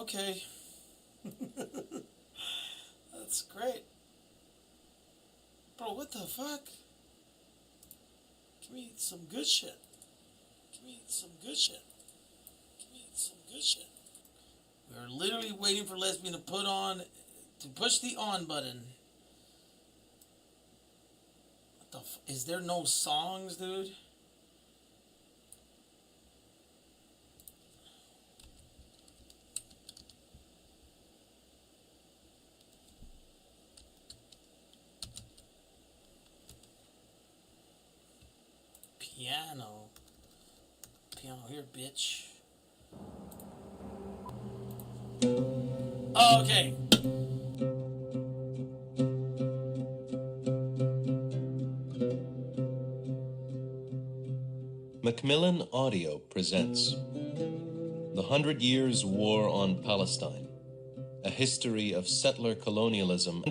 Okay. That's great. Bro, what the fuck? Give me some good shit. Give me some good shit. Give me some good shit. We're literally waiting for Lesbian to push the on button. What the is there no songs, dude? Piano here, bitch. Okay. Macmillan Audio presents The 100 Years' War on Palestine, a history of settler colonialism.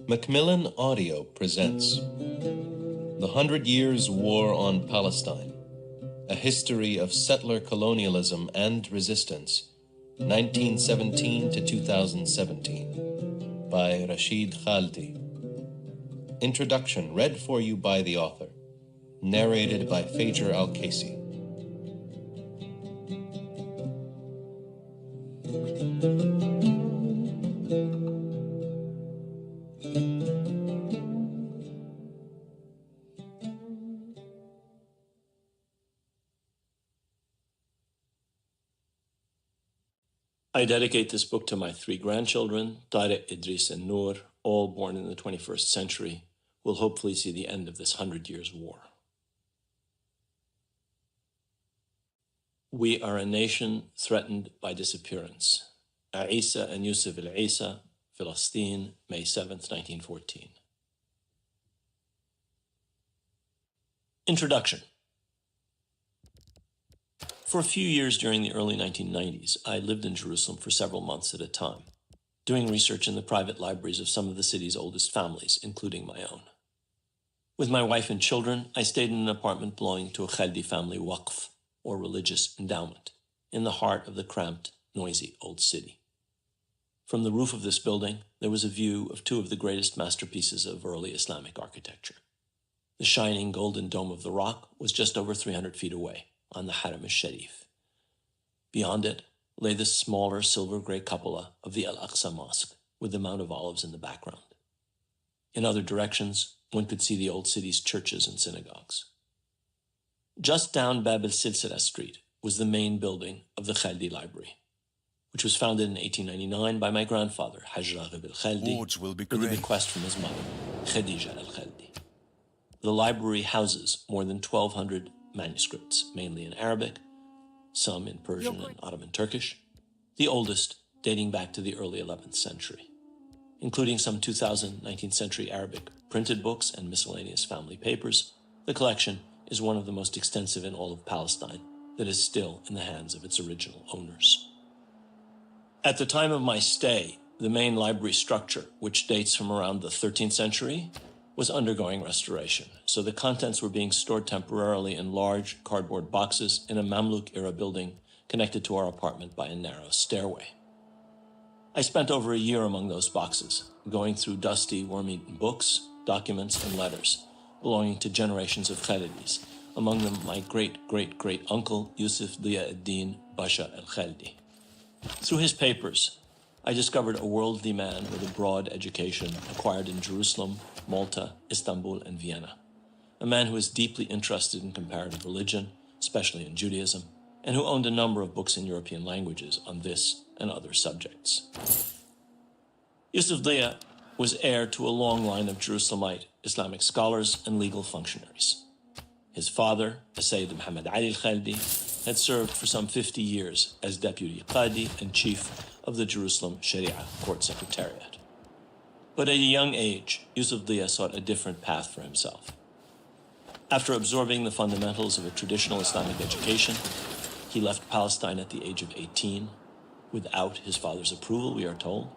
Macmillan Audio presents The 100 Years' War on Palestine, a history of settler colonialism and resistance, 1917 to 2017, by Rashid Khaldi. Introduction read for you by the author, narrated by Fajer Al-Kasi. I dedicate this book to my 3 grandchildren, Tariq, Idris, and Noor, all born in the 21st century, who will hopefully see the end of this 100 years' war. We are a nation threatened by disappearance. Isa and Yusuf al-Isa, Palestine, May 7th, 1914. Introduction. For a few years during the early 1990s, I lived in Jerusalem for several months at a time, doing research in the private libraries of some of the city's oldest families, including my own. With my wife and children, I stayed in an apartment belonging to a Khaldi family waqf, or religious endowment, in the heart of the cramped, noisy old city. From the roof of this building, there was a view of 2 of the greatest masterpieces of early Islamic architecture. The shining golden dome of the rock was just over 300 feet away, on the Haram al-Sharif. Beyond it lay the smaller silver-gray cupola of the Al-Aqsa Mosque, with the Mount of Olives in the background. In other directions, one could see the old city's churches and synagogues. Just down Bab al-Silsila Street was the main building of the Khaldi Library, which was founded in 1899 by my grandfather, Hajj Raghib al-Khaldi, with a bequest from his mother, Khadija al-Khaldi. The library houses more than 1,200 manuscripts, mainly in Arabic, some in Persian and Ottoman Turkish, the oldest dating back to the early 11th century, including some 2,000 19th century Arabic printed books and miscellaneous family papers. The collection is one of the most extensive in all of Palestine that is still in the hands of its original owners. At the time of my stay, the main library structure, which dates from around the 13th century, was undergoing restoration, so the contents were being stored temporarily in large cardboard boxes in a Mamluk-era building connected to our apartment by a narrow stairway. I spent over a year among those boxes, going through dusty, worm-eaten books, documents, and letters belonging to generations of Khalidis, among them my great-great-great-uncle Yusuf Dia ad-Din Basha al-Khaldi. Through his papers, I discovered a worldly man with a broad education acquired in Jerusalem, Malta, Istanbul, and Vienna. A man who was deeply interested in comparative religion, especially in Judaism, and who owned a number of books in European languages on this and other subjects. Yusuf Dia was heir to a long line of Jerusalemite Islamic scholars and legal functionaries. His father, Sayyid Muhammad Ali al-Khaldi, had served for some 50 years as deputy Qadi and chief of the Jerusalem Sharia Court Secretariat. But at a young age, Yusuf Dia sought a different path for himself. After absorbing the fundamentals of a traditional Islamic education, he left Palestine at the age of 18, without his father's approval, we are told,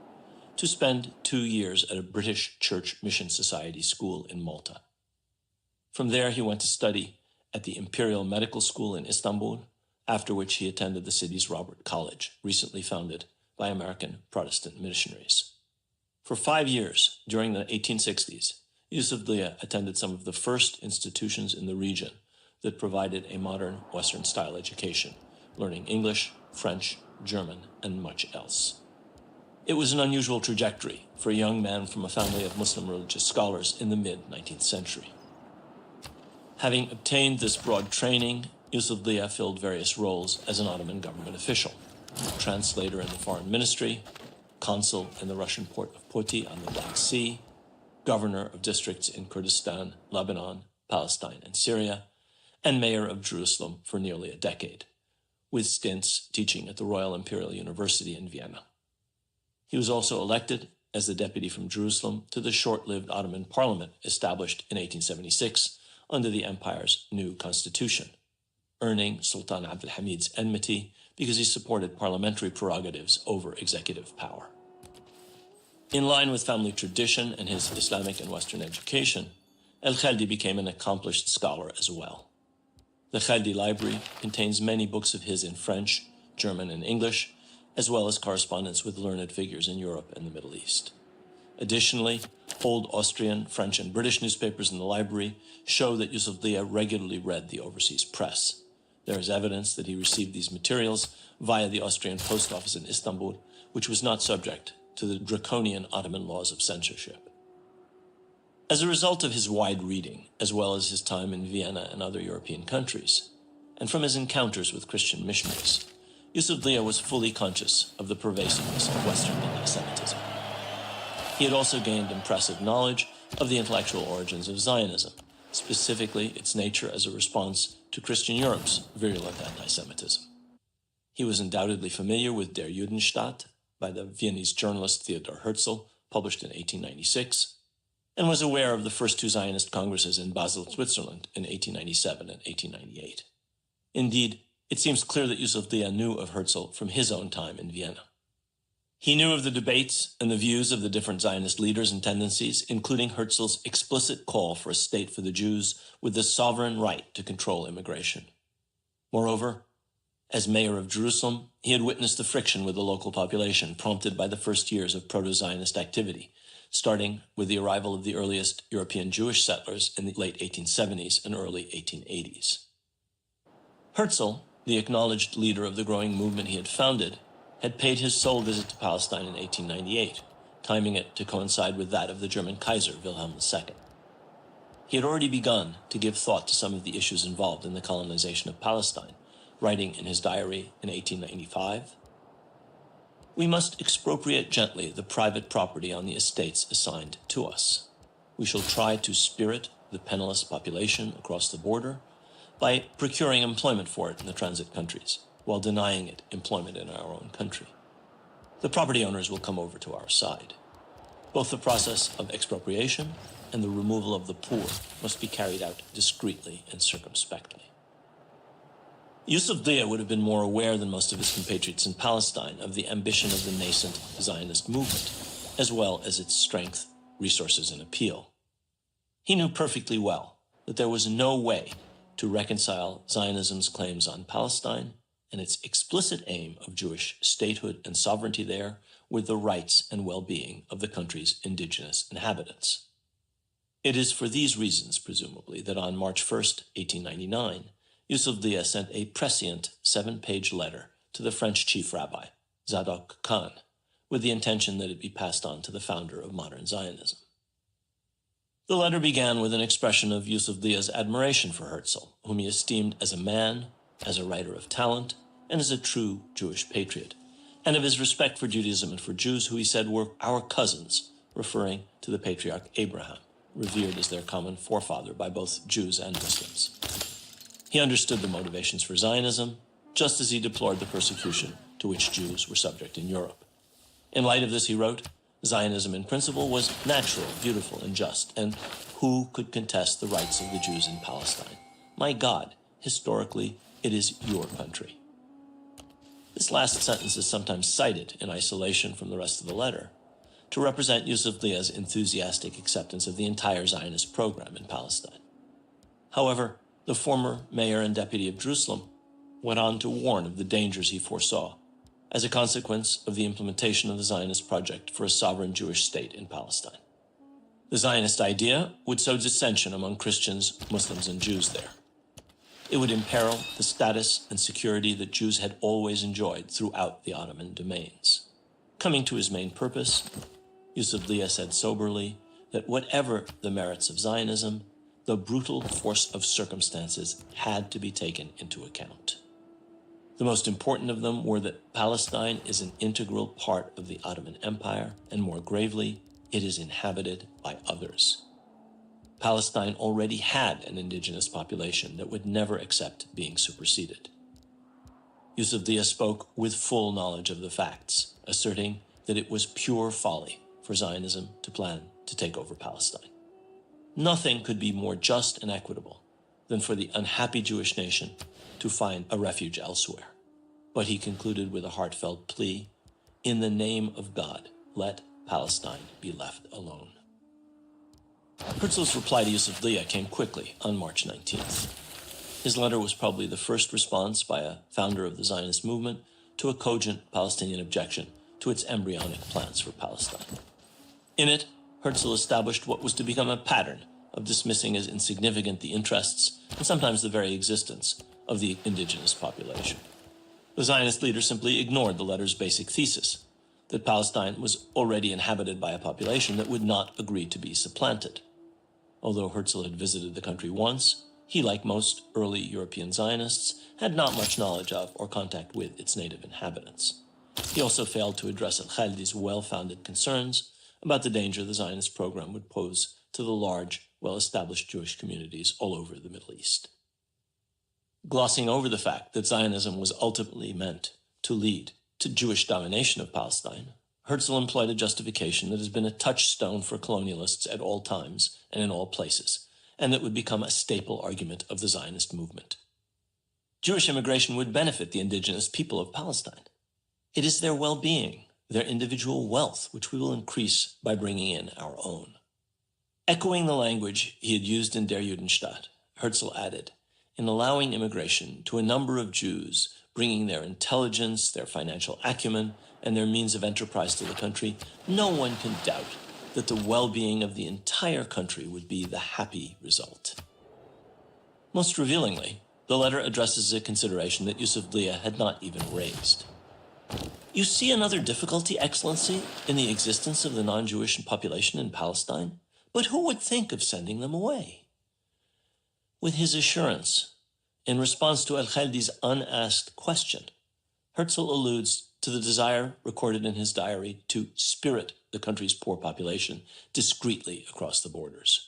to spend 2 years at a British Church Mission Society school in Malta. From there, he went to study at the Imperial Medical School in Istanbul, after which he attended the city's Robert College, recently founded by American Protestant missionaries. For 5 years, during the 1860s, Yusuf Dia attended some of the first institutions in the region that provided a modern Western-style education, learning English, French, German, and much else. It was an unusual trajectory for a young man from a family of Muslim religious scholars in the mid-19th century. Having obtained this broad training, Yusuf Dia filled various roles as an Ottoman government official, translator in the foreign ministry, consul in the Russian port of Poti on the Black Sea, governor of districts in Kurdistan, Lebanon, Palestine, and Syria, and mayor of Jerusalem for nearly a decade, with stints teaching at the Royal Imperial University in Vienna. He was also elected as the deputy from Jerusalem to the short-lived Ottoman parliament established in 1876 under the empire's new constitution, earning Sultan Abdul Hamid's enmity because he supported parliamentary prerogatives over executive power. In line with family tradition and his Islamic and Western education, El-Khaldi became an accomplished scholar as well. The Khaldi Library contains many books of his in French, German, and English, as well as correspondence with learned figures in Europe and the Middle East. Additionally, old Austrian, French, and British newspapers in the library show that Yusuf Dia regularly read the overseas press. There is evidence that he received these materials via the Austrian post office in Istanbul, which was not subject to the draconian Ottoman laws of censorship. As a result of his wide reading, as well as his time in Vienna and other European countries, and from his encounters with Christian missionaries, Yusuf Dia was fully conscious of the pervasiveness of Western anti-Semitism. He had also gained impressive knowledge of the intellectual origins of Zionism, specifically its nature as a response to Christian Europe's virulent anti-Semitism. He was undoubtedly familiar with Der Judenstaat by the Viennese journalist Theodor Herzl, published in 1896, and was aware of the first 2 Zionist congresses in Basel, Switzerland in 1897 and 1898. Indeed, it seems clear that Yusuf Dia knew of Herzl from his own time in Vienna. He knew of the debates and the views of the different Zionist leaders and tendencies, including Herzl's explicit call for a state for the Jews with the sovereign right to control immigration. Moreover, as mayor of Jerusalem, he had witnessed the friction with the local population prompted by the first years of proto-Zionist activity, starting with the arrival of the earliest European Jewish settlers in the late 1870s and early 1880s. Herzl, the acknowledged leader of the growing movement he had founded, had paid his sole visit to Palestine in 1898, timing it to coincide with that of the German Kaiser Wilhelm II. He had already begun to give thought to some of the issues involved in the colonization of Palestine, writing in his diary in 1895, "We must expropriate gently the private property on the estates assigned to us. We shall try to spirit the penniless population across the border by procuring employment for it in the transit countries, while denying it employment in our own country. The property owners will come over to our side. Both the process of expropriation and the removal of the poor must be carried out discreetly and circumspectly." Yusuf Dia would have been more aware than most of his compatriots in Palestine of the ambition of the nascent Zionist movement, as well as its strength, resources, and appeal. He knew perfectly well that there was no way to reconcile Zionism's claims on Palestine and its explicit aim of Jewish statehood and sovereignty there with the rights and well-being of the country's indigenous inhabitants. It is for these reasons, presumably, that on March 1st, 1899, Yusuf Dia sent a prescient 7-page letter to the French chief rabbi, Zadok Khan, with the intention that it be passed on to the founder of modern Zionism. The letter began with an expression of Yusuf Dia's admiration for Herzl, whom he esteemed as a man, as a writer of talent, and as a true Jewish patriot, and of his respect for Judaism and for Jews, who he said were our cousins, referring to the patriarch Abraham, revered as their common forefather by both Jews and Muslims. He understood the motivations for Zionism, just as he deplored the persecution to which Jews were subject in Europe. In light of this, he wrote, "Zionism in principle was natural, beautiful, and just, and who could contest the rights of the Jews in Palestine? My God, historically, it is your country." This last sentence is sometimes cited in isolation from the rest of the letter, to represent Yusuf Lia's enthusiastic acceptance of the entire Zionist program in Palestine. However, the former mayor and deputy of Jerusalem went on to warn of the dangers he foresaw as a consequence of the implementation of the Zionist project for a sovereign Jewish state in Palestine. The Zionist idea would sow dissension among Christians, Muslims, and Jews there. It would imperil the status and security that Jews had always enjoyed throughout the Ottoman domains. Coming to his main purpose, Yusuf Lia said soberly that whatever the merits of Zionism, the brutal force of circumstances had to be taken into account. The most important of them were that Palestine is an integral part of the Ottoman Empire, and more gravely, it is inhabited by others. Palestine already had an indigenous population that would never accept being superseded. Yusuf Lia spoke with full knowledge of the facts, asserting that it was pure folly for Zionism to plan to take over Palestine. Nothing could be more just and equitable than for the unhappy Jewish nation to find a refuge elsewhere. But he concluded with a heartfelt plea, "In the name of God, let Palestine be left alone." Herzl's reply to Yusuf Lia came quickly on March 19th. His letter was probably the first response by a founder of the Zionist movement to a cogent Palestinian objection to its embryonic plans for Palestine. In it, Herzl established what was to become a pattern of dismissing as insignificant the interests and sometimes the very existence of the indigenous population. The Zionist leader simply ignored the letter's basic thesis, that Palestine was already inhabited by a population that would not agree to be supplanted. Although Herzl had visited the country once, he, like most early European Zionists, had not much knowledge of or contact with its native inhabitants. He also failed to address al-Khaldi's well-founded concerns about the danger the Zionist program would pose to the large, well-established Jewish communities all over the Middle East. Glossing over the fact that Zionism was ultimately meant to lead to Jewish domination of Palestine, Herzl employed a justification that has been a touchstone for colonialists at all times and in all places, and that would become a staple argument of the Zionist movement. Jewish immigration would benefit the indigenous people of Palestine. It is their well-being, their individual wealth, which we will increase by bringing in our own. Echoing the language he had used in Der Judenstaat, Herzl added, "In allowing immigration to a number of Jews, bringing their intelligence, their financial acumen, and their means of enterprise to the country, no one can doubt that the well-being of the entire country would be the happy result." Most revealingly, the letter addresses a consideration that Yusuf Lia had not even raised. "You see another difficulty, Excellency, in the existence of the non-Jewish population in Palestine? But who would think of sending them away?" With his assurance, in response to al-Khaldi's unasked question, Herzl alludes to the desire recorded in his diary to spirit the country's poor population discreetly across the borders.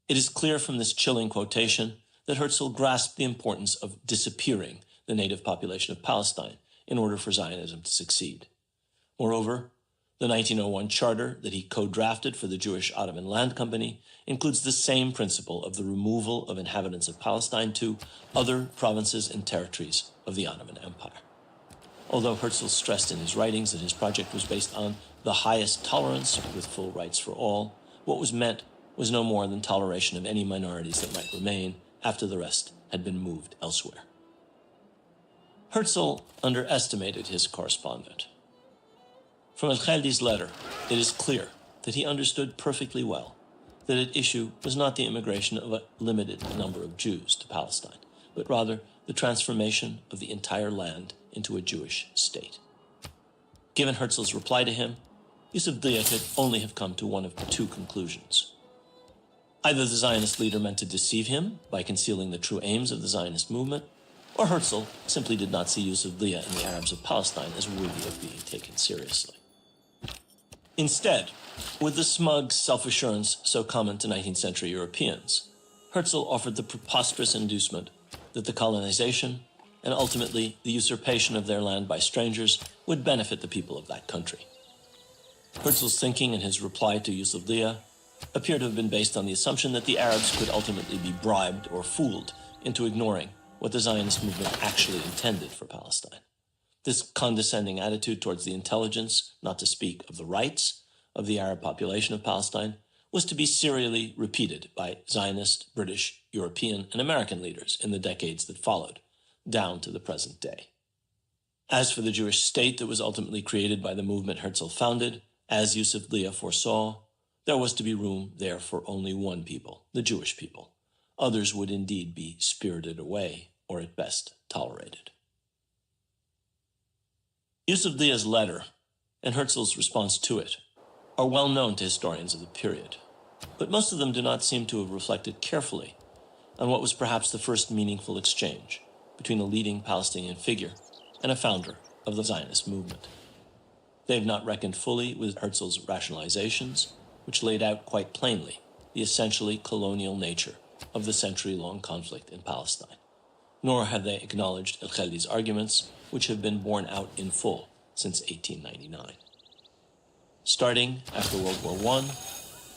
It is clear from this chilling quotation that Herzl grasped the importance of disappearing the native population of Palestine in order for Zionism to succeed. Moreover, the 1901 charter that he co-drafted for the Jewish Ottoman Land Company includes the same principle of the removal of inhabitants of Palestine to other provinces and territories of the Ottoman Empire. Although Herzl stressed in his writings that his project was based on the highest tolerance with full rights for all, what was meant was no more than toleration of any minorities that might remain after the rest had been moved elsewhere. Herzl underestimated his correspondent. From al-Khaldi's letter, it is clear that he understood perfectly well that at issue was not the immigration of a limited number of Jews to Palestine, but rather the transformation of the entire land into a Jewish state. Given Herzl's reply to him, Yusuf Lia could only have come to one of two conclusions. Either the Zionist leader meant to deceive him by concealing the true aims of the Zionist movement, or Herzl simply did not see Yusuf Lia and the Arabs of Palestine as worthy of being taken seriously. Instead, with the smug self-assurance so common to 19th century Europeans, Herzl offered the preposterous inducement that the colonization and ultimately the usurpation of their land by strangers would benefit the people of that country. Herzl's thinking in his reply to Yusuf Lia appear to have been based on the assumption that the Arabs could ultimately be bribed or fooled into ignoring what the Zionist movement actually intended for Palestine. This condescending attitude towards the intelligence, not to speak of the rights, of the Arab population of Palestine was to be serially repeated by Zionist, British, European, and American leaders in the decades that followed, down to the present day. As for the Jewish state that was ultimately created by the movement Herzl founded, as Yusuf Leah foresaw, there was to be room there for only one people, the Jewish people. Others would indeed be spirited away, or at best tolerated. Yusuf Leah's letter and Herzl's response to it are well known to historians of the period, but most of them do not seem to have reflected carefully on what was perhaps the first meaningful exchange between a leading Palestinian figure and a founder of the Zionist movement. They have not reckoned fully with Herzl's rationalizations, which laid out quite plainly the essentially colonial nature of the century-long conflict in Palestine, nor have they acknowledged El-Khaldi's arguments, which have been borne out in full since 1899. Starting after World War I,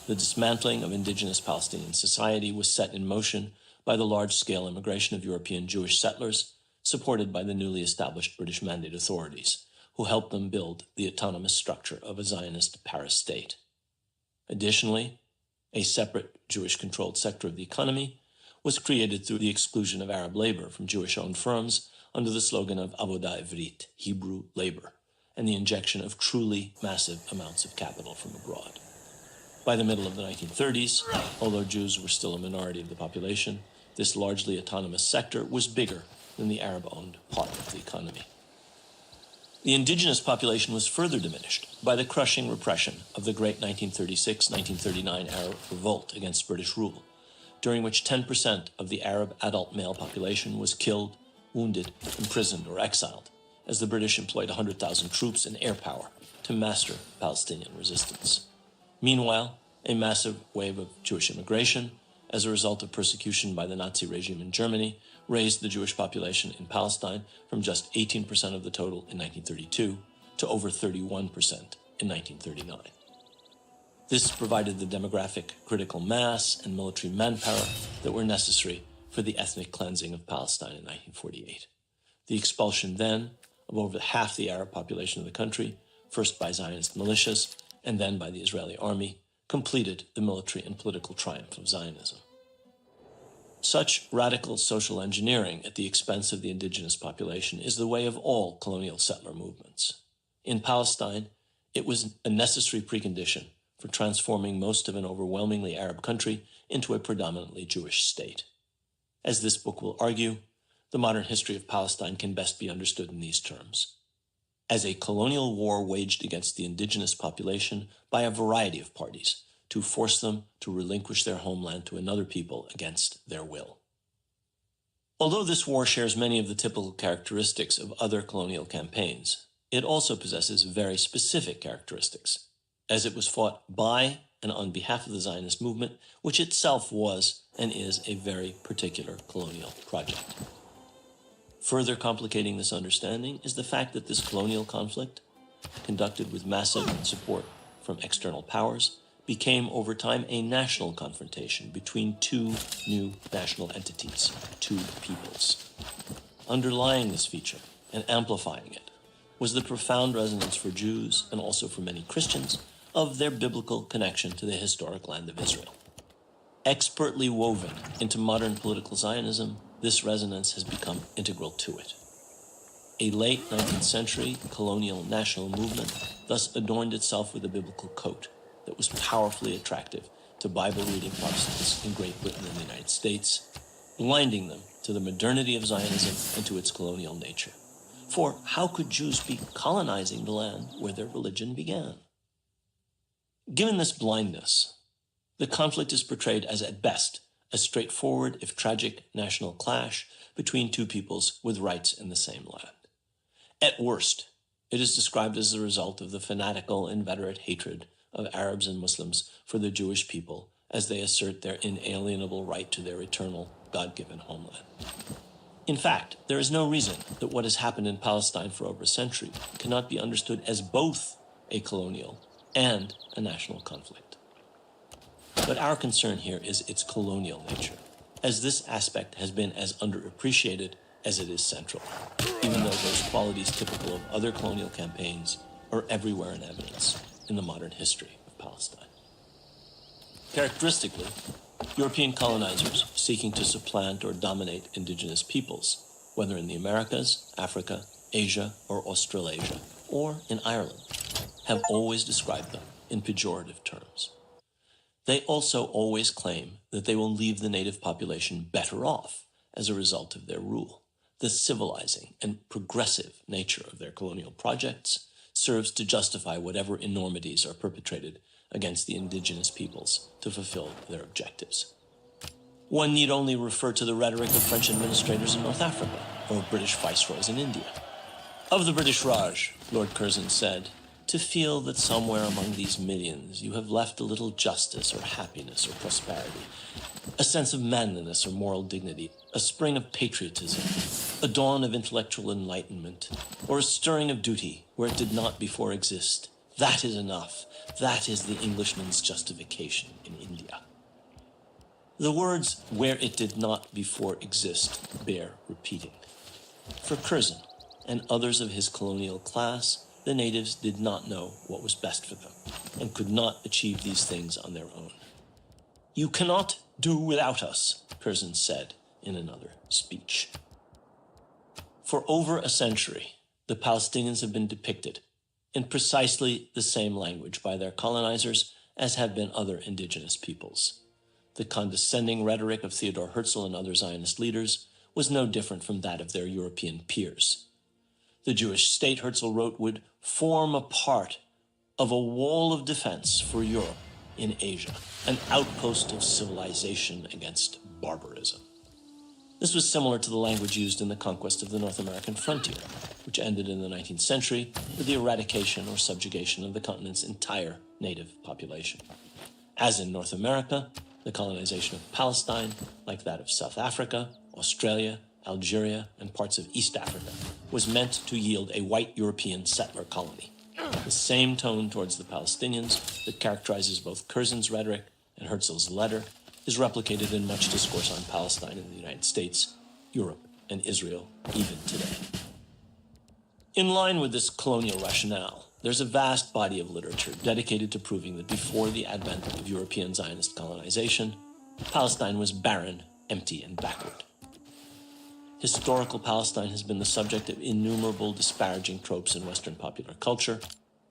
the dismantling of indigenous Palestinian society was set in motion by the large-scale immigration of European Jewish settlers, supported by the newly established British Mandate authorities, who helped them build the autonomous structure of a Zionist para-state. Additionally, a separate Jewish-controlled sector of the economy was created through the exclusion of Arab labor from Jewish-owned firms under the slogan of Avodah Ivrit, Hebrew labor, and the injection of truly massive amounts of capital from abroad. By the middle of the 1930s, although Jews were still a minority of the population, this largely autonomous sector was bigger than the Arab-owned part of the economy. The indigenous population was further diminished by the crushing repression of the great 1936-1939 Arab revolt against British rule, during which 10% of the Arab adult male population was killed, wounded, imprisoned, or exiled, as the British employed 100,000 troops and air power to master Palestinian resistance. Meanwhile, a massive wave of Jewish immigration, as a result of persecution by the Nazi regime in Germany, raised the Jewish population in Palestine from just 18% of the total in 1932 to over 31% in 1939. This provided the demographic critical mass and military manpower that were necessary for the ethnic cleansing of Palestine in 1948. The expulsion then of over half the Arab population of the country, first by Zionist militias and then by the Israeli army, completed the military and political triumph of Zionism. Such radical social engineering at the expense of the indigenous population is the way of all colonial settler movements. In Palestine, it was a necessary precondition for transforming most of an overwhelmingly Arab country into a predominantly Jewish state. As this book will argue, the modern history of Palestine can best be understood in these terms: as a colonial war waged against the indigenous population by a variety of parties to force them to relinquish their homeland to another people against their will. Although this war shares many of the typical characteristics of other colonial campaigns, it also possesses very specific characteristics, as it was fought by and on behalf of the Zionist movement, which itself was and is a very particular colonial project. Further complicating this understanding is the fact that this colonial conflict, conducted with massive support from external powers, became over time a national confrontation between two new national entities, two peoples. Underlying this feature and amplifying it was the profound resonance for Jews, and also for many Christians, of their biblical connection to the historic land of Israel. Expertly woven into modern political Zionism, this resonance has become integral to it. A late 19th century colonial national movement thus adorned itself with a biblical coat that was powerfully attractive to Bible-reading Protestants in Great Britain and the United States, blinding them to the modernity of Zionism and to its colonial nature. For how could Jews be colonizing the land where their religion began? Given this blindness, the conflict is portrayed as, at best, a straightforward, if tragic, national clash between two peoples with rights in the same land. At worst, it is described as the result of the fanatical, inveterate hatred of Arabs and Muslims for the Jewish people as they assert their inalienable right to their eternal, God-given homeland. In fact, there is no reason that what has happened in Palestine for over a century cannot be understood as both a colonial and a national conflict. But our concern here is its colonial nature, as this aspect has been as underappreciated as it is central, even though those qualities typical of other colonial campaigns are everywhere in evidence in the modern history of Palestine. Characteristically, European colonizers seeking to supplant or dominate indigenous peoples, whether in the Americas, Africa, Asia, or Australasia, or in Ireland, have always described them in pejorative terms. They also always claim that they will leave the native population better off as a result of their rule. The civilizing and progressive nature of their colonial projects serves to justify whatever enormities are perpetrated against the indigenous peoples to fulfill their objectives. One need only refer to the rhetoric of French administrators in North Africa or of British viceroys in India. Of the British Raj, Lord Curzon said, "To feel that somewhere among these millions you have left a little justice or happiness or prosperity, a sense of manliness or moral dignity, a spring of patriotism, a dawn of intellectual enlightenment, or a stirring of duty where it did not before exist, that is enough. That is the Englishman's justification in India." The words "where it did not before exist" bear repeating. For Curzon and others of his colonial class, the natives did not know what was best for them and could not achieve these things on their own. "You cannot do without us," Curzon said in another speech. For over a century, the Palestinians have been depicted in precisely the same language by their colonizers as have been other indigenous peoples. The condescending rhetoric of Theodor Herzl and other Zionist leaders was no different from that of their European peers. The Jewish state, Herzl wrote, would form a part of a wall of defense for Europe in Asia, an outpost of civilization against barbarism. This was similar to the language used in the conquest of the North American frontier, which ended in the 19th century with the eradication or subjugation of the continent's entire native population. As in North America, the colonization of Palestine, like that of South Africa, Australia, Algeria, and parts of East Africa, was meant to yield a white European settler colony. The same tone towards the Palestinians that characterizes both Curzon's rhetoric and Herzl's letter is replicated in much discourse on Palestine in the United States, Europe, and Israel, even today. In line with this colonial rationale, there's a vast body of literature dedicated to proving that before the advent of European Zionist colonization, Palestine was barren, empty, and backward. Historical Palestine has been the subject of innumerable disparaging tropes in Western popular culture,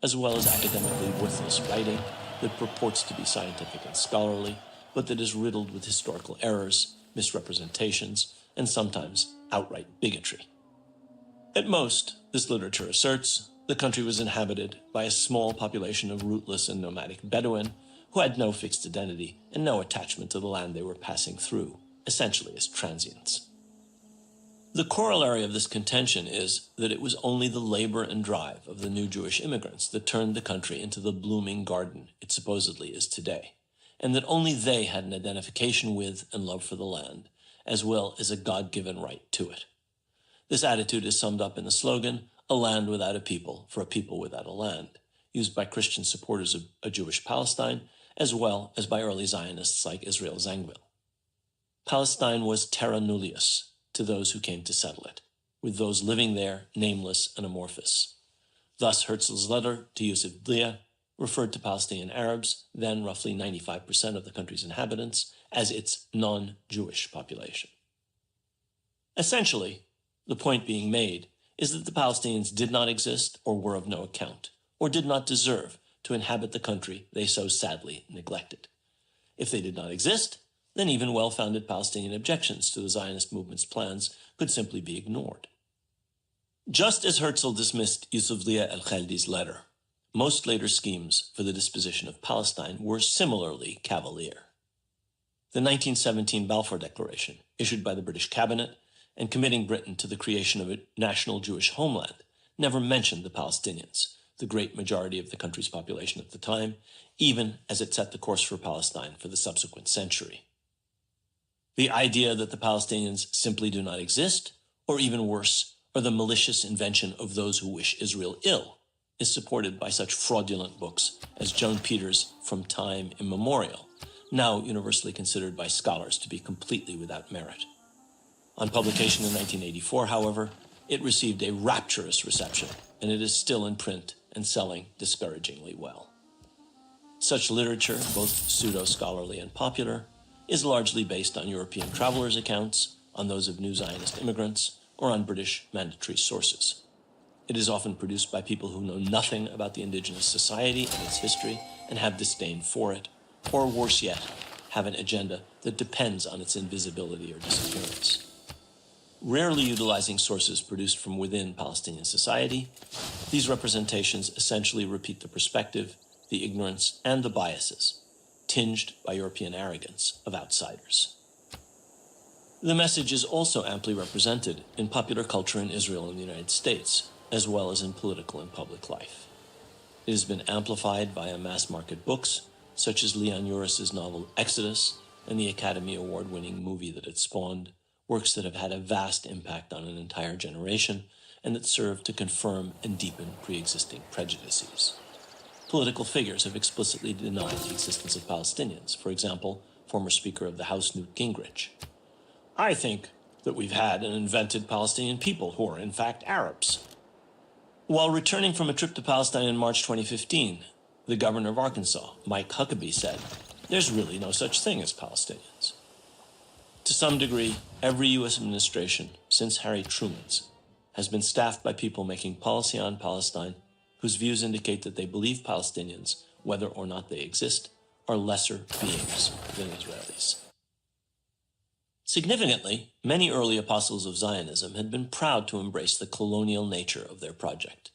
as well as academically worthless writing that purports to be scientific and scholarly, but that is riddled with historical errors, misrepresentations, and sometimes outright bigotry. At most, this literature asserts, the country was inhabited by a small population of rootless and nomadic Bedouin who had no fixed identity and no attachment to the land they were passing through, essentially as transients. The corollary of this contention is that it was only the labor and drive of the new Jewish immigrants that turned the country into the blooming garden it supposedly is today, and that only they had an identification with and love for the land, as well as a God-given right to it. This attitude is summed up in the slogan, "A land without a people for a people without a land," used by Christian supporters of a Jewish Palestine, as well as by early Zionists like Israel Zangwill. Palestine was terra nullius to those who came to settle it, with those living there nameless and amorphous. Thus, Herzl's letter to Yusuf Blia referred to Palestinian Arabs, then roughly 95% of the country's inhabitants, as its non-Jewish population. Essentially, the point being made is that the Palestinians did not exist or were of no account, or did not deserve to inhabit the country they so sadly neglected. If they did not exist, then even well-founded Palestinian objections to the Zionist movement's plans could simply be ignored. Just as Herzl dismissed Yusufzlia el-Khaldi's letter, most later schemes for the disposition of Palestine were similarly cavalier. The 1917 Balfour Declaration, issued by the British cabinet and committing Britain to the creation of a national Jewish homeland, never mentioned the Palestinians, the great majority of the country's population at the time, even as it set the course for Palestine for the subsequent century. The idea that the Palestinians simply do not exist, or even worse, are the malicious invention of those who wish Israel ill, is supported by such fraudulent books as Joan Peters' From Time Immemorial, now universally considered by scholars to be completely without merit. On publication in 1984, however, it received a rapturous reception, and it is still in print and selling discouragingly well. Such literature, both pseudo-scholarly and popular, is largely based on European travelers' accounts, on those of new Zionist immigrants, or on British mandatory sources. It is often produced by people who know nothing about the indigenous society and its history and have disdain for it, or worse yet, have an agenda that depends on its invisibility or disappearance. Rarely utilizing sources produced from within Palestinian society, these representations essentially repeat the perspective, the ignorance, and the biases, tinged by European arrogance, of outsiders. The message is also amply represented in popular culture in Israel and the United States, as well as in political and public life. It has been amplified via mass-market books, such as Leon Uris's novel Exodus and the Academy Award-winning movie that it spawned, works that have had a vast impact on an entire generation and that serve to confirm and deepen pre-existing prejudices. Political figures have explicitly denied the existence of Palestinians. For example, former Speaker of the House Newt Gingrich. I think that we've had and invented Palestinian people who are in fact Arabs. While returning from a trip to Palestine in March 2015, the governor of Arkansas, Mike Huckabee, said, "There's really no such thing as Palestinians." To some degree, every U.S. administration since Harry Truman's has been staffed by people making policy on Palestine whose views indicate that they believe Palestinians, whether or not they exist, are lesser beings than Israelis. Significantly, many early apostles of Zionism had been proud to embrace the colonial nature of their project.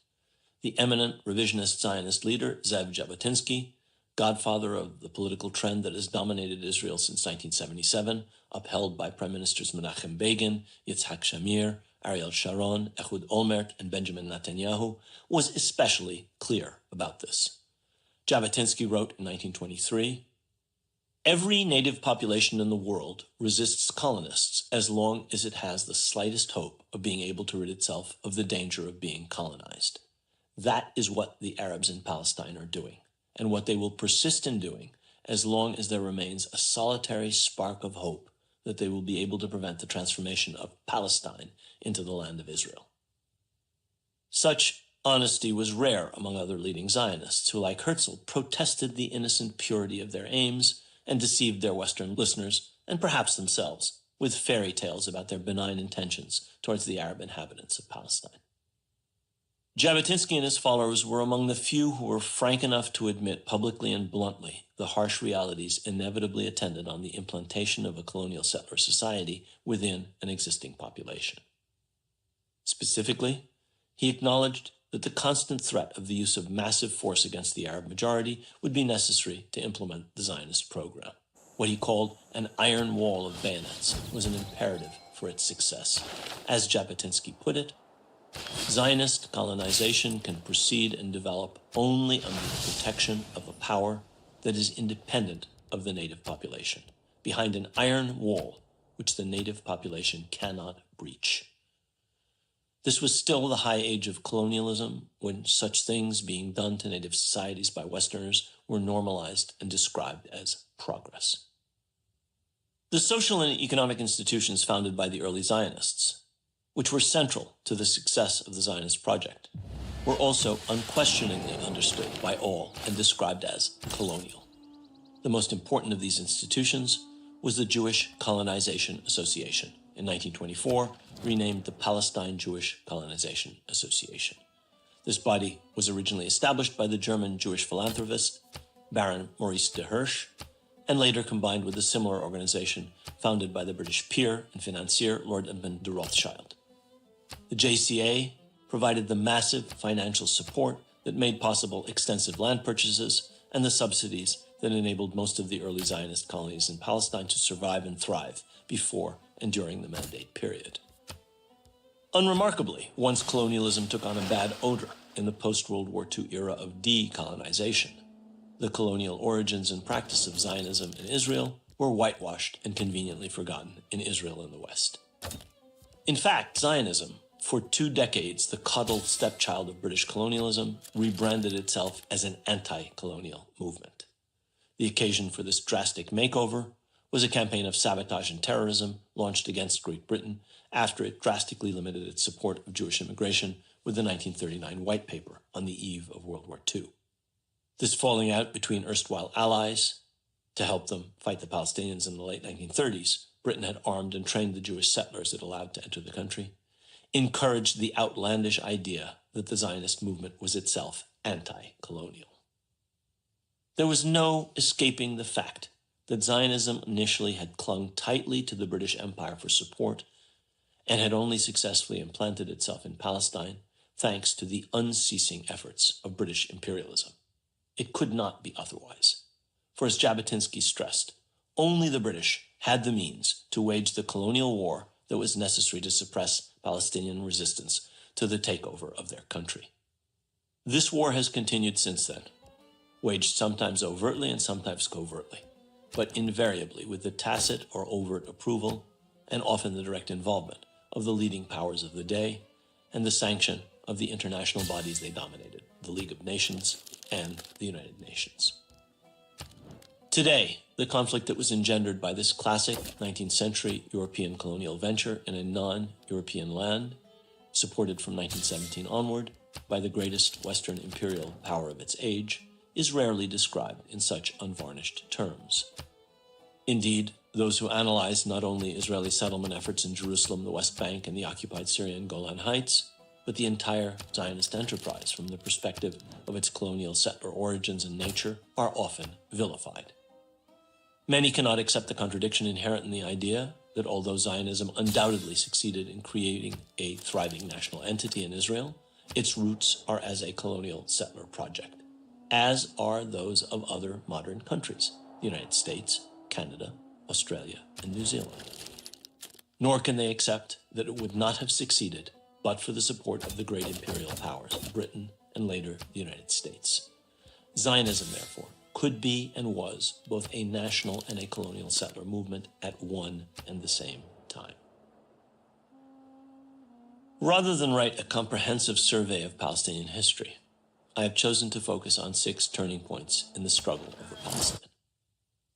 The eminent revisionist Zionist leader, Zev Jabotinsky, godfather of the political trend that has dominated Israel since 1977, upheld by Prime Ministers Menachem Begin, Yitzhak Shamir, Ariel Sharon, Ehud Olmert, and Benjamin Netanyahu, was especially clear about this. Jabotinsky wrote in 1923, "Every native population in the world resists colonists as long as it has the slightest hope of being able to rid itself of the danger of being colonized. That is what the Arabs in Palestine are doing, and what they will persist in doing as long as there remains a solitary spark of hope that they will be able to prevent the transformation of Palestine into the land of Israel." Such honesty was rare among other leading Zionists who, like Herzl, protested the innocent purity of their aims and deceived their Western listeners, and perhaps themselves, with fairy tales about their benign intentions towards the Arab inhabitants of Palestine. Jabotinsky and his followers were among the few who were frank enough to admit publicly and bluntly the harsh realities inevitably attendant on the implantation of a colonial settler society within an existing population. Specifically, he acknowledged that the constant threat of the use of massive force against the Arab majority would be necessary to implement the Zionist program. What he called an iron wall of bayonets was an imperative for its success. As Jabotinsky put it, Zionist colonization can proceed and develop only under the protection of a power that is independent of the native population, behind an iron wall which the native population cannot breach. This was still the high age of colonialism, when such things being done to native societies by Westerners were normalized and described as progress. The social and economic institutions founded by the early Zionists, which were central to the success of the Zionist project, were also unquestioningly understood by all and described as colonial. The most important of these institutions was the Jewish Colonization Association, in 1924 renamed the Palestine Jewish Colonization Association. This body was originally established by the German Jewish philanthropist Baron Maurice de Hirsch, and later combined with a similar organization founded by the British peer and financier Lord Edmund de Rothschild. The JCA provided the massive financial support that made possible extensive land purchases and the subsidies that enabled most of the early Zionist colonies in Palestine to survive and thrive before and during the Mandate period. Unremarkably, once colonialism took on a bad odor in the post-World War II era of decolonization, the colonial origins and practice of Zionism in Israel were whitewashed and conveniently forgotten in Israel and the West. In fact, Zionism, for 2 decades the coddled stepchild of British colonialism, rebranded itself as an anti-colonial movement. The occasion for this drastic makeover was a campaign of sabotage and terrorism launched against Great Britain after it drastically limited its support of Jewish immigration with the 1939 White Paper on the eve of World War II. This falling out between erstwhile allies to help them fight the Palestinians in the late 1930s, Britain had armed and trained the Jewish settlers it allowed to enter the country, encouraged the outlandish idea that the Zionist movement was itself anti-colonial. There was no escaping the fact that Zionism initially had clung tightly to the British Empire for support and had only successfully implanted itself in Palestine thanks to the unceasing efforts of British imperialism. It could not be otherwise. For as Jabotinsky stressed, only the British had the means to wage the colonial war that was necessary to suppress Palestinian resistance to the takeover of their country. This war has continued since then, waged sometimes overtly and sometimes covertly, but invariably with the tacit or overt approval and often the direct involvement of the leading powers of the day and the sanction of the international bodies they dominated, the League of Nations and the United Nations. Today, the conflict that was engendered by this classic 19th century European colonial venture in a non-European land, supported from 1917 onward by the greatest Western imperial power of its age, is rarely described in such unvarnished terms. Indeed, those who analyze not only Israeli settlement efforts in Jerusalem, the West Bank, and the occupied Syrian Golan Heights, but the entire Zionist enterprise from the perspective of its colonial settler origins and nature, are often vilified. Many cannot accept the contradiction inherent in the idea that although Zionism undoubtedly succeeded in creating a thriving national entity in Israel, its roots are as a colonial settler project, as are those of other modern countries, the United States, Canada, Australia, and New Zealand. Nor can they accept that it would not have succeeded but for the support of the great imperial powers, Britain and later the United States. Zionism, therefore, could be and was both a national and a colonial settler movement at one and the same time. Rather than write a comprehensive survey of Palestinian history, I have chosen to focus on 6 turning points in the struggle over Palestine.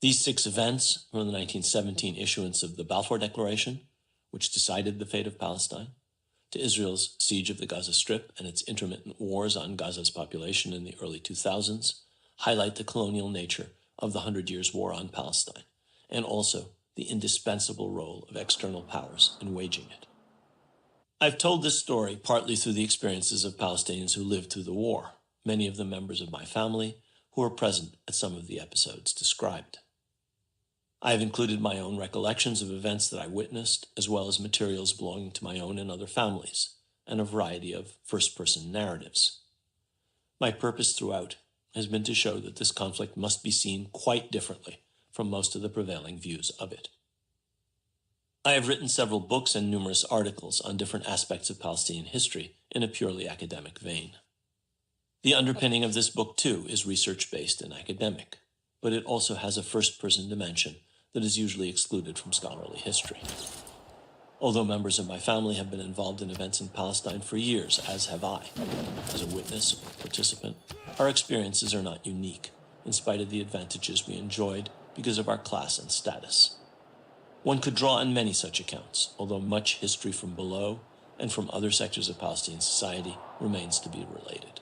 These 6 events, from the 1917 issuance of the Balfour Declaration, which decided the fate of Palestine, to Israel's siege of the Gaza Strip and its intermittent wars on Gaza's population in the early 2000s, highlight the colonial nature of the 100 Years' War on Palestine, and also the indispensable role of external powers in waging it. I've told this story partly through the experiences of Palestinians who lived through the war, many of them members of my family, who were present at some of the episodes described. I have included my own recollections of events that I witnessed, as well as materials belonging to my own and other families, and a variety of first-person narratives. My purpose throughout has been to show that this conflict must be seen quite differently from most of the prevailing views of it. I have written several books and numerous articles on different aspects of Palestinian history in a purely academic vein. The underpinning of this book, too, is research-based and academic, but it also has a first-person dimension that is usually excluded from scholarly history. Although members of my family have been involved in events in Palestine for years, as have I, as a witness or participant, our experiences are not unique, in spite of the advantages we enjoyed because of our class and status. One could draw on many such accounts, although much history from below and from other sectors of Palestinian society remains to be related.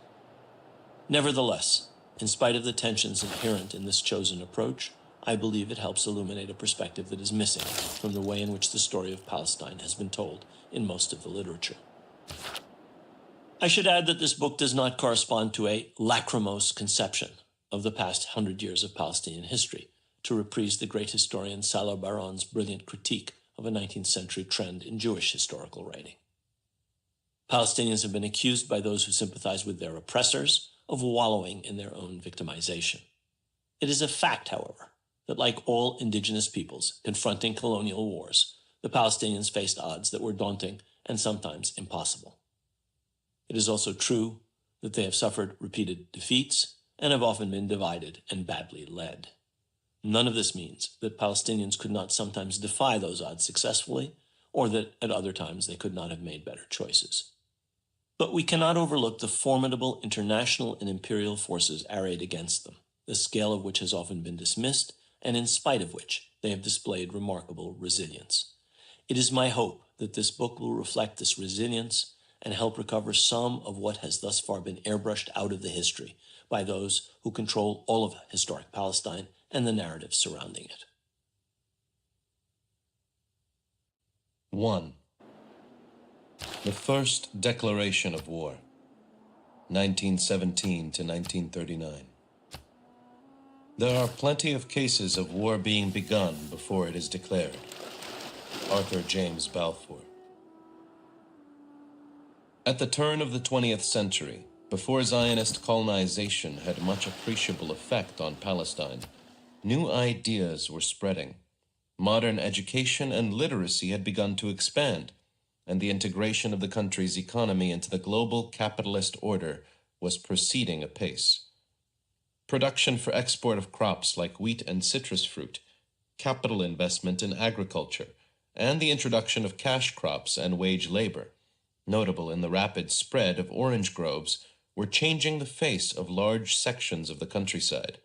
Nevertheless, in spite of the tensions inherent in this chosen approach, I believe it helps illuminate a perspective that is missing from the way in which the story of Palestine has been told in most of the literature. I should add that this book does not correspond to a lachrymose conception of the past 100 years of Palestinian history, to reprise the great historian Salah Baron's brilliant critique of a 19th century trend in Jewish historical writing. Palestinians have been accused by those who sympathize with their oppressors of wallowing in their own victimization. It is a fact, however, that like all indigenous peoples confronting colonial wars, the Palestinians faced odds that were daunting and sometimes impossible. It is also true that they have suffered repeated defeats and have often been divided and badly led. None of this means that Palestinians could not sometimes defy those odds successfully, or that at other times they could not have made better choices. But we cannot overlook the formidable international and imperial forces arrayed against them, the scale of which has often been dismissed, and in spite of which they have displayed remarkable resilience. It is my hope that this book will reflect this resilience and help recover some of what has thus far been airbrushed out of the history by those who control all of historic Palestine and the narrative surrounding it. 1. The first declaration of war, 1917 to 1939. There are plenty of cases of war being begun before it is declared. Arthur James Balfour. At the turn of the 20th century, before Zionist colonization had much appreciable effect on Palestine, new ideas were spreading. Modern education and literacy had begun to expand, and the integration of the country's economy into the global capitalist order was proceeding apace. Production for export of crops like wheat and citrus fruit, capital investment in agriculture, and the introduction of cash crops and wage labor, notable in the rapid spread of orange groves, were changing the face of large sections of the countryside.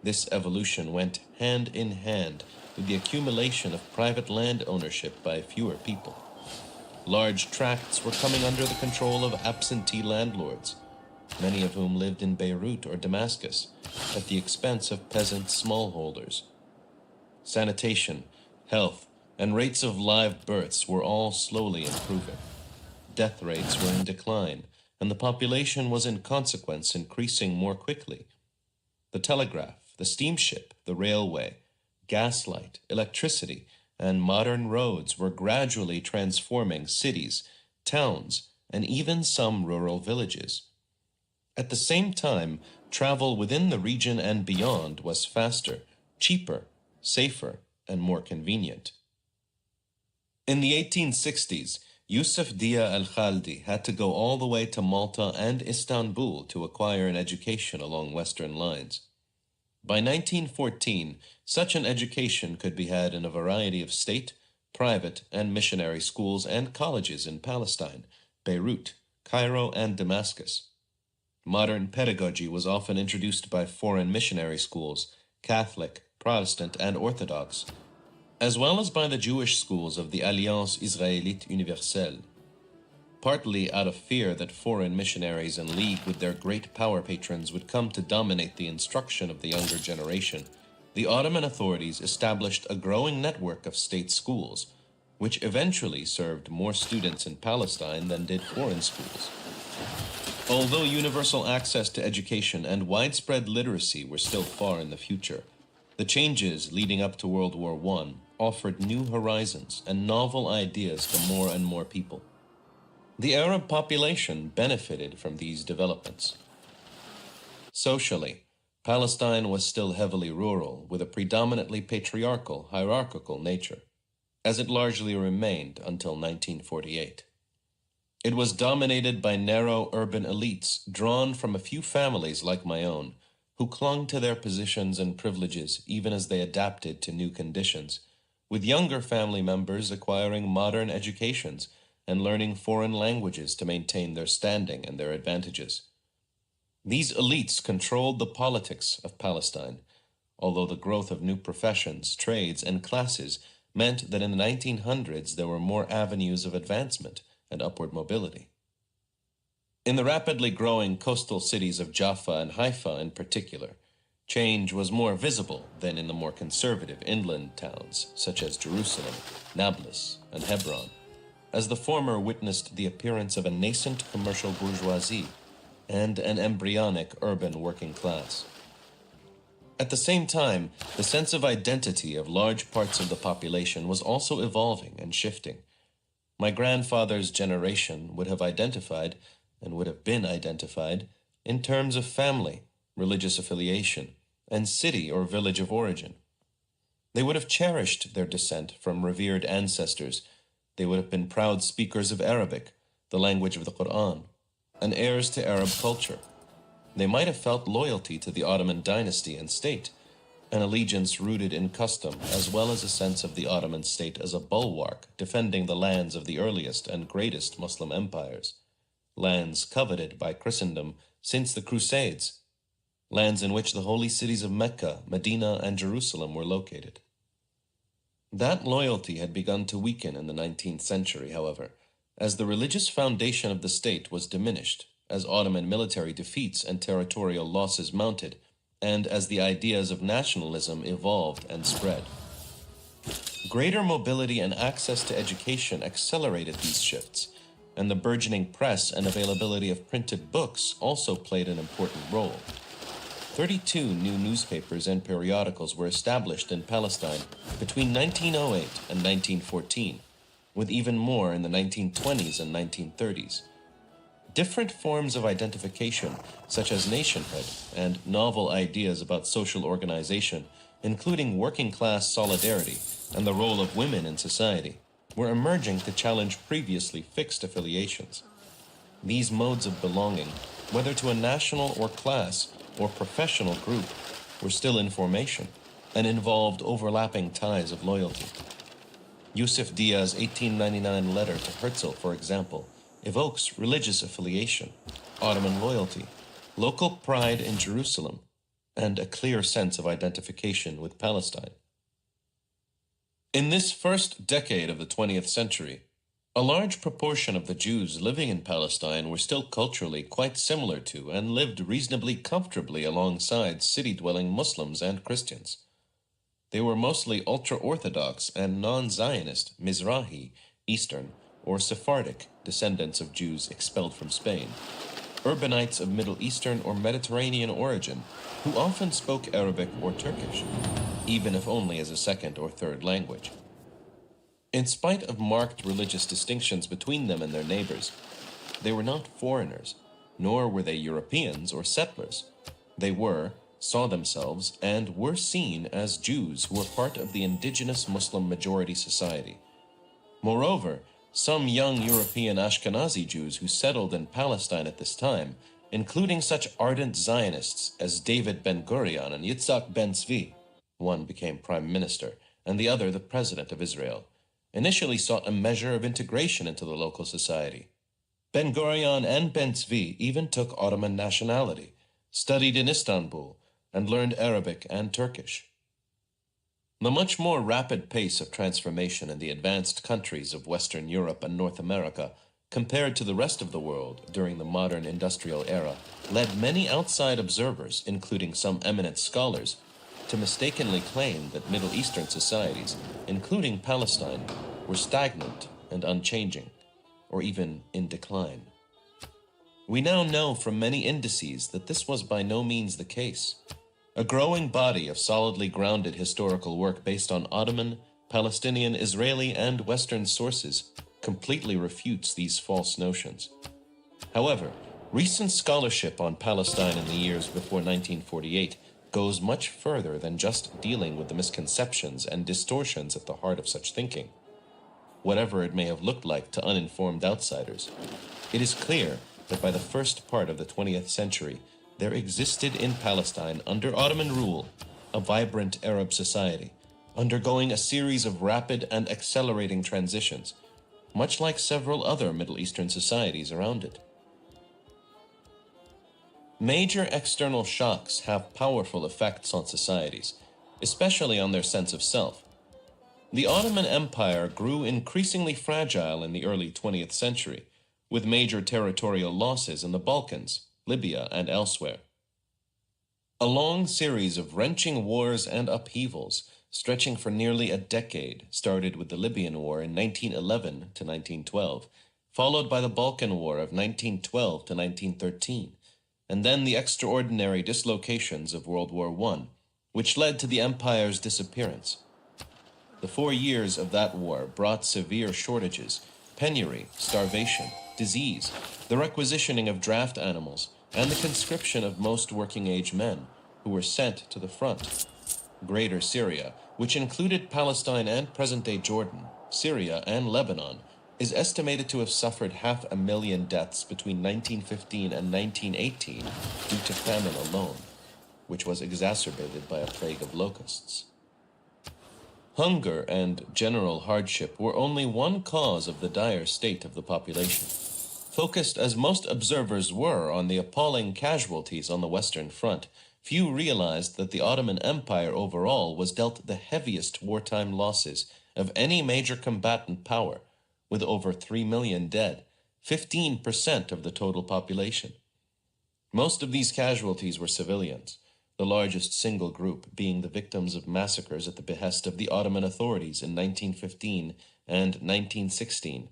This evolution went hand in hand with the accumulation of private land ownership by fewer people. Large tracts were coming under the control of absentee landlords, many of whom lived in Beirut or Damascus, at the expense of peasant smallholders. Sanitation, health, and rates of live births were all slowly improving. Death rates were in decline, and the population was in consequence increasing more quickly. The telegraph, the steamship, the railway, gaslight, electricity, and modern roads were gradually transforming cities, towns, and even some rural villages. At the same time, travel within the region and beyond was faster, cheaper, safer, and more convenient. In the 1860s, Yusuf Dia al-Khaldi had to go all the way to Malta and Istanbul to acquire an education along Western lines. By 1914, such an education could be had in a variety of state, private, and missionary schools and colleges in Palestine, Beirut, Cairo, and Damascus. Modern pedagogy was often introduced by foreign missionary schools, Catholic, Protestant, and Orthodox, as well as by the Jewish schools of the Alliance Israélite Universelle. Partly out of fear that foreign missionaries in league with their great power patrons would come to dominate the instruction of the younger generation, the Ottoman authorities established a growing network of state schools, which eventually served more students in Palestine than did foreign schools. Although universal access to education and widespread literacy were still far in the future, the changes leading up to World War I offered new horizons and novel ideas to more and more people. The Arab population benefited from these developments. Socially, Palestine was still heavily rural, with a predominantly patriarchal, hierarchical nature, as it largely remained until 1948. It was dominated by narrow urban elites drawn from a few families like my own, who clung to their positions and privileges even as they adapted to new conditions, with younger family members acquiring modern educations and learning foreign languages to maintain their standing and their advantages. These elites controlled the politics of Palestine, although the growth of new professions, trades, and classes meant that in the 1900s there were more avenues of advancement and upward mobility. In the rapidly growing coastal cities of Jaffa and Haifa in particular, change was more visible than in the more conservative inland towns such as Jerusalem, Nablus, and Hebron, as the former witnessed the appearance of a nascent commercial bourgeoisie and an embryonic urban working class. At the same time, the sense of identity of large parts of the population was also evolving and shifting. My grandfather's generation would have identified, and would have been identified, in terms of family, religious affiliation, and city or village of origin. They would have cherished their descent from revered ancestors. They would have been proud speakers of Arabic, the language of the Quran, and heirs to Arab culture. They might have felt loyalty to the Ottoman dynasty and state, an allegiance rooted in custom, as well as a sense of the Ottoman state as a bulwark defending the lands of the earliest and greatest Muslim empires, lands coveted by Christendom since the Crusades, lands in which the holy cities of Mecca, Medina, and Jerusalem were located. That loyalty had begun to weaken in the 19th century, however, as the religious foundation of the state was diminished as Ottoman military defeats and territorial losses mounted, and as the ideas of nationalism evolved and spread. Greater mobility and access to education accelerated these shifts, and the burgeoning press and availability of printed books also played an important role. 32 new newspapers and periodicals were established in Palestine between 1908 and 1914, with even more in the 1920s and 1930s. Different forms of identification, such as nationhood and novel ideas about social organization, including working-class solidarity and the role of women in society, were emerging to challenge previously fixed affiliations. These modes of belonging, whether to a national or class or professional group, were still in formation and involved overlapping ties of loyalty. Yusuf Dia's 1899 letter to Herzl, for example, evokes religious affiliation, Ottoman loyalty, local pride in Jerusalem, and a clear sense of identification with Palestine. In this first decade of the 20th century, a large proportion of the Jews living in Palestine were still culturally quite similar to and lived reasonably comfortably alongside city-dwelling Muslims and Christians. They were mostly ultra-Orthodox and non-Zionist Mizrahi, Eastern, or Sephardic descendants of Jews expelled from Spain, urbanites of Middle Eastern or Mediterranean origin who often spoke Arabic or Turkish, even if only as a second or third language. In spite of marked religious distinctions between them and their neighbors, they were not foreigners, nor were they Europeans or settlers. They saw themselves, and were seen as Jews who were part of the indigenous Muslim majority society. Moreover, some young European Ashkenazi Jews who settled in Palestine at this time, including such ardent Zionists as David Ben-Gurion and Yitzhak Ben-Zvi, one became prime minister and the other the president of Israel, initially sought a measure of integration into the local society. Ben-Gurion and Ben-Zvi even took Ottoman nationality, studied in Istanbul, and learned Arabic and Turkish. The much more rapid pace of transformation in the advanced countries of Western Europe and North America compared to the rest of the world during the modern industrial era led many outside observers, including some eminent scholars, to mistakenly claim that Middle Eastern societies, including Palestine, were stagnant and unchanging, or even in decline. We now know from many indices that this was by no means the case. A growing body of solidly grounded historical work based on Ottoman, Palestinian, Israeli, and Western sources completely refutes these false notions. However, recent scholarship on Palestine in the years before 1948 goes much further than just dealing with the misconceptions and distortions at the heart of such thinking. Whatever it may have looked like to uninformed outsiders, it is clear that by the first part of the 20th century, there existed in Palestine, under Ottoman rule, a vibrant Arab society, undergoing a series of rapid and accelerating transitions, much like several other Middle Eastern societies around it. Major external shocks have powerful effects on societies, especially on their sense of self. The Ottoman Empire grew increasingly fragile in the early 20th century, with major territorial losses in the Balkans, Libya, and elsewhere. A long series of wrenching wars and upheavals, stretching for nearly a decade, started with the Libyan War in 1911 to 1912, followed by the Balkan War of 1912 to 1913, and then the extraordinary dislocations of World War I, which led to the empire's disappearance. The 4 years of that war brought severe shortages, penury, starvation, disease, the requisitioning of draft animals, and the conscription of most working-age men, who were sent to the front. Greater Syria, which included Palestine and present-day Jordan, Syria, and Lebanon, is estimated to have suffered 500,000 deaths between 1915 and 1918 due to famine alone, which was exacerbated by a plague of locusts. Hunger and general hardship were only one cause of the dire state of the population. Focused as most observers were on the appalling casualties on the Western Front, few realized that the Ottoman Empire overall was dealt the heaviest wartime losses of any major combatant power, with over 3 million dead, 15% of the total population. Most of these casualties were civilians, the largest single group being the victims of massacres at the behest of the Ottoman authorities in 1915 and 1916,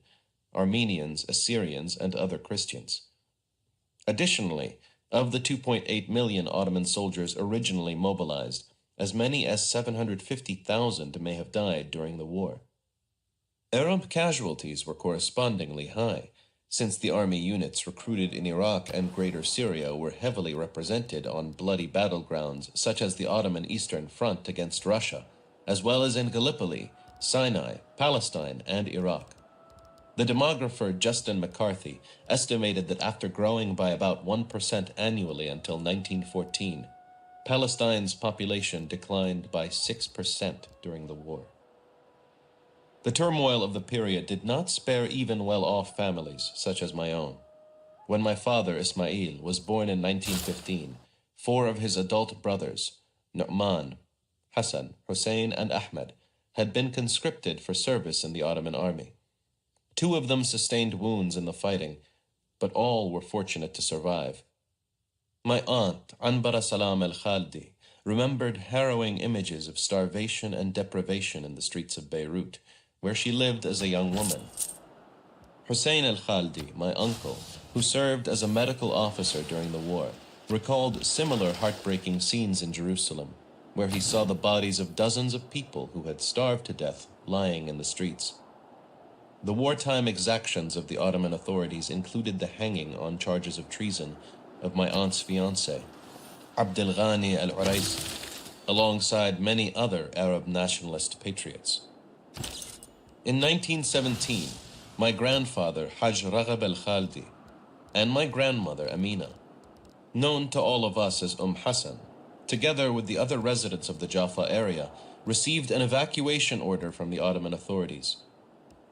Armenians, Assyrians, and other Christians. Additionally, of the 2.8 million Ottoman soldiers originally mobilized, as many as 750,000 may have died during the war. Arab casualties were correspondingly high, since the army units recruited in Iraq and Greater Syria were heavily represented on bloody battlegrounds such as the Ottoman Eastern Front against Russia, as well as in Gallipoli, Sinai, Palestine, and Iraq. The demographer Justin McCarthy estimated that after growing by about 1% annually until 1914, Palestine's population declined by 6% during the war. The turmoil of the period did not spare even well-off families, such as my own. When my father, Ismail, was born in 1915, 4 of his adult brothers, Nu'man, Hassan, Hussein, and Ahmed, had been conscripted for service in the Ottoman army. 2 of them sustained wounds in the fighting, but all were fortunate to survive. My aunt, Anbara Salam al-Khaldi, remembered harrowing images of starvation and deprivation in the streets of Beirut, where she lived as a young woman. Hussein al-Khaldi, my uncle, who served as a medical officer during the war, recalled similar heartbreaking scenes in Jerusalem, where he saw the bodies of dozens of people who had starved to death lying in the streets. The wartime exactions of the Ottoman authorities included the hanging on charges of treason of my aunt's fiancé, Abdelghani al-Uraisi, alongside many other Arab nationalist patriots. In 1917, my grandfather, Haj Raghab al-Khaldi, and my grandmother, Amina, known to all of us as Hassan, together with the other residents of the Jaffa area, received an evacuation order from the Ottoman authorities.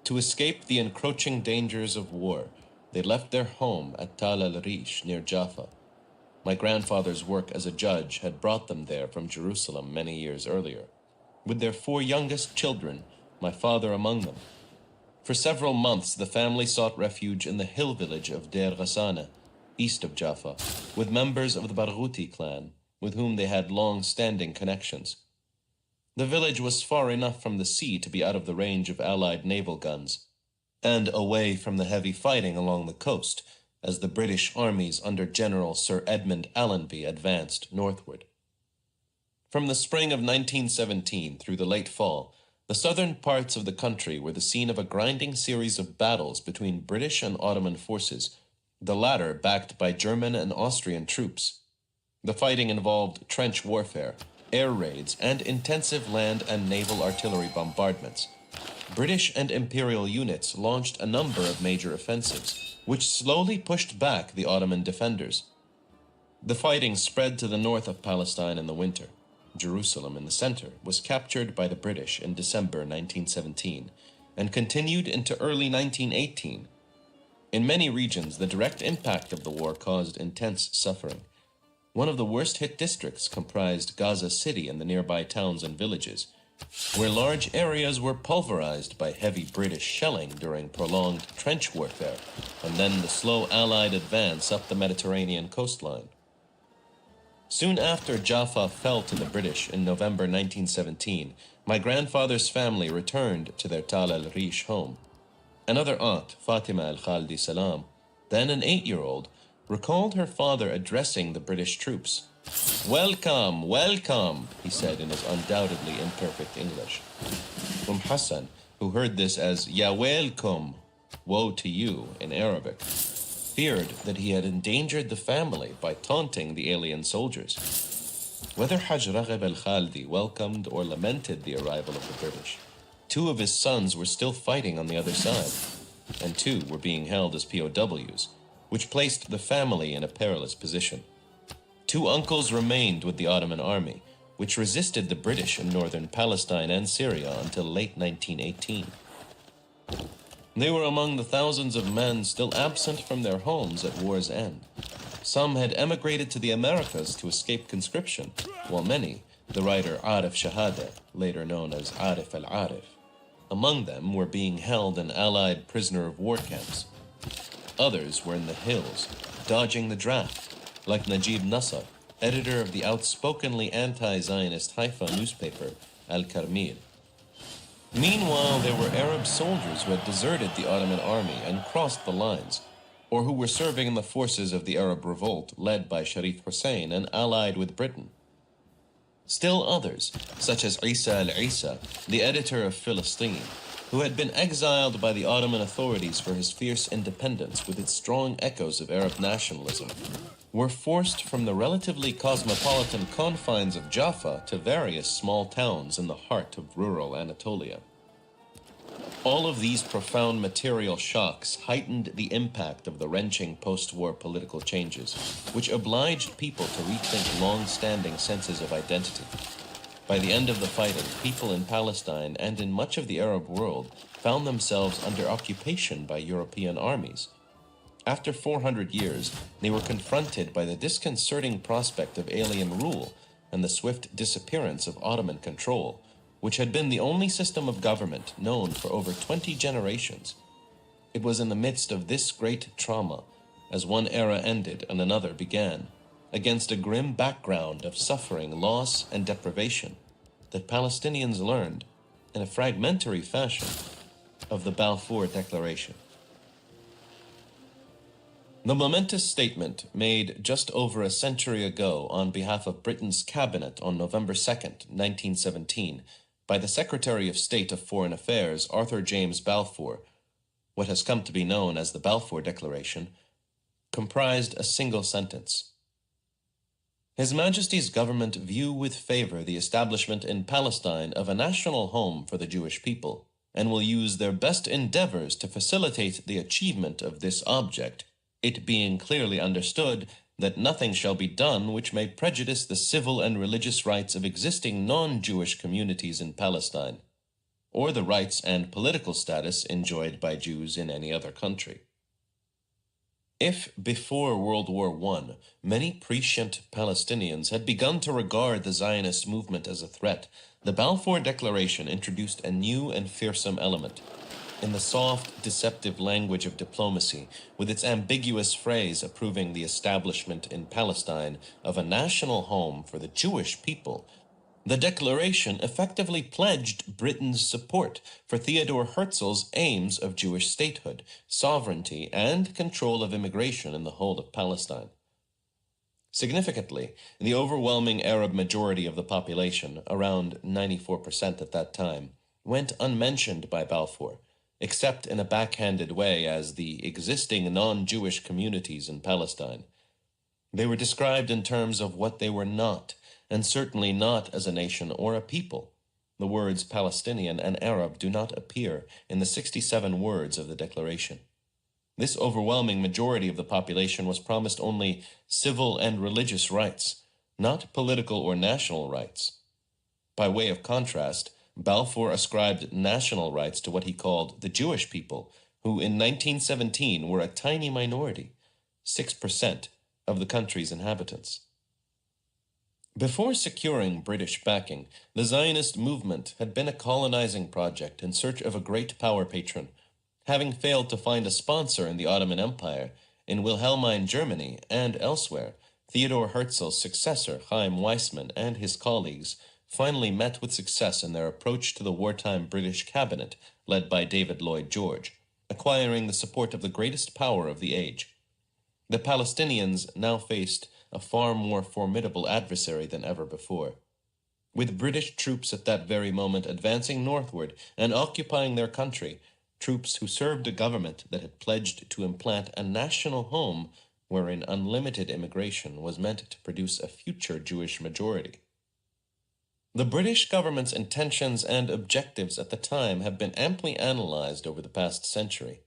To escape the encroaching dangers of war, they left their home at Tal al-Rish near Jaffa. My grandfather's work as a judge had brought them there from Jerusalem many years earlier, with their 4 youngest children, my father among them. For several months, the family sought refuge in the hill village of Deir Ghassana, east of Jaffa, with members of the Barghouti clan, with whom they had long-standing connections. The village was far enough from the sea to be out of the range of Allied naval guns, and away from the heavy fighting along the coast, as the British armies under General Sir Edmund Allenby advanced northward. From the spring of 1917 through the late fall, the southern parts of the country were the scene of a grinding series of battles between British and Ottoman forces, the latter backed by German and Austrian troops. The fighting involved trench warfare, air raids, and intensive land and naval artillery bombardments. British and Imperial units launched a number of major offensives, which slowly pushed back the Ottoman defenders. The fighting spread to the north of Palestine in the winter. Jerusalem, in the center, was captured by the British in December 1917 and continued into early 1918. In many regions, the direct impact of the war caused intense suffering. One of the worst-hit districts comprised Gaza City and the nearby towns and villages, where large areas were pulverized by heavy British shelling during prolonged trench warfare, and then the slow Allied advance up the Mediterranean coastline. Soon after Jaffa fell to the British in November 1917, my grandfather's family returned to their Tal al-Rish home. Another aunt, Fatima al-Khaldi Salam, then an 8-year-old, recalled her father addressing the British troops. "Welcome, welcome," he said in his undoubtedly imperfect English. Hassan, who heard this as "Ya welcome," woe to you, in Arabic, feared that he had endangered the family by taunting the alien soldiers. Whether Haj Raghab al-Khaldi welcomed or lamented the arrival of the British, 2 of his sons were still fighting on the other side, and 2 were being held as POWs, which placed the family in a perilous position. 2 uncles remained with the Ottoman army, which resisted the British in northern Palestine and Syria until late 1918. They were among the thousands of men still absent from their homes at war's end. Some had emigrated to the Americas to escape conscription, while many, the writer Arif Shahada, later known as Arif al-Arif, among them were being held in Allied prisoner-of-war camps. Others were in the hills, dodging the draft, like Najib Nasser, editor of the outspokenly anti-Zionist Haifa newspaper, Al-Karmil. Meanwhile, there were Arab soldiers who had deserted the Ottoman army and crossed the lines, or who were serving in the forces of the Arab revolt led by Sharif Hussein and allied with Britain. Still others, such as Isa al-Isa, the editor of Palestine, who had been exiled by the Ottoman authorities for his fierce independence with its strong echoes of Arab nationalism, were forced from the relatively cosmopolitan confines of Jaffa to various small towns in the heart of rural Anatolia. All of these profound material shocks heightened the impact of the wrenching post-war political changes, which obliged people to rethink long-standing senses of identity. By the end of the fighting, people in Palestine and in much of the Arab world found themselves under occupation by European armies. After 400 years, they were confronted by the disconcerting prospect of alien rule and the swift disappearance of Ottoman control, which had been the only system of government known for over 20 generations. It was in the midst of this great trauma, as one era ended and another began, against a grim background of suffering, loss, and deprivation, that Palestinians learned, in a fragmentary fashion, of the Balfour Declaration. The momentous statement made just over a century ago on behalf of Britain's cabinet on November 2nd, 1917, by the Secretary of State of Foreign Affairs, Arthur James Balfour, what has come to be known as the Balfour Declaration, comprised a single sentence. His Majesty's government view with favor the establishment in Palestine of a national home for the Jewish people, and will use their best endeavors to facilitate the achievement of this object, it being clearly understood that nothing shall be done which may prejudice the civil and religious rights of existing non-Jewish communities in Palestine, or the rights and political status enjoyed by Jews in any other country. If before World War I, many prescient Palestinians had begun to regard the Zionist movement as a threat, the Balfour Declaration introduced a new and fearsome element. In the soft, deceptive language of diplomacy, with its ambiguous phrase approving the establishment in Palestine of a national home for the Jewish people, the declaration effectively pledged Britain's support for Theodor Herzl's aims of Jewish statehood, sovereignty, and control of immigration in the whole of Palestine. Significantly, the overwhelming Arab majority of the population, around 94% at that time, went unmentioned by Balfour, except in a backhanded way as the existing non-Jewish communities in Palestine. They were described in terms of what they were not, and certainly not as a nation or a people. The words Palestinian and Arab do not appear in the 67 words of the Declaration. This overwhelming majority of the population was promised only civil and religious rights, not political or national rights. By way of contrast, Balfour ascribed national rights to what he called the Jewish people, who in 1917 were a tiny minority, 6% of the country's inhabitants. Before securing British backing, the Zionist movement had been a colonizing project in search of a great power patron. Having failed to find a sponsor in the Ottoman Empire, in Wilhelmine Germany, and elsewhere, Theodor Herzl's successor, Chaim Weizmann, and his colleagues finally met with success in their approach to the wartime British cabinet, led by David Lloyd George, acquiring the support of the greatest power of the age. The Palestinians now faced a far more formidable adversary than ever before. With British troops at that very moment advancing northward and occupying their country, troops who served a government that had pledged to implant a national home wherein unlimited immigration was meant to produce a future Jewish majority. The British government's intentions and objectives at the time have been amply analyzed over the past century.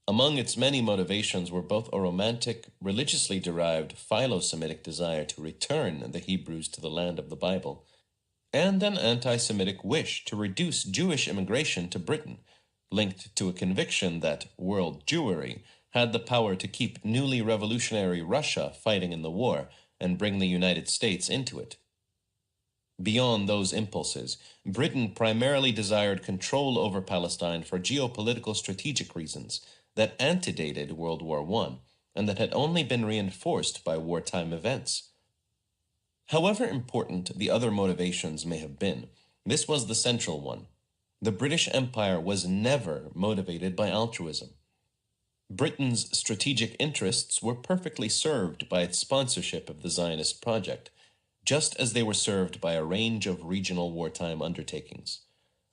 Among its many motivations were both a romantic, religiously derived Philo-Semitic desire to return the Hebrews to the land of the Bible, and an anti-Semitic wish to reduce Jewish immigration to Britain, linked to a conviction that world Jewry had the power to keep newly revolutionary Russia fighting in the war and bring the United States into it. Beyond those impulses, Britain primarily desired control over Palestine for geopolitical strategic reasons, that antedated World War I and that had only been reinforced by wartime events. However important the other motivations may have been, this was the central one. The British Empire was never motivated by altruism. Britain's strategic interests were perfectly served by its sponsorship of the Zionist project, just as they were served by a range of regional wartime undertakings.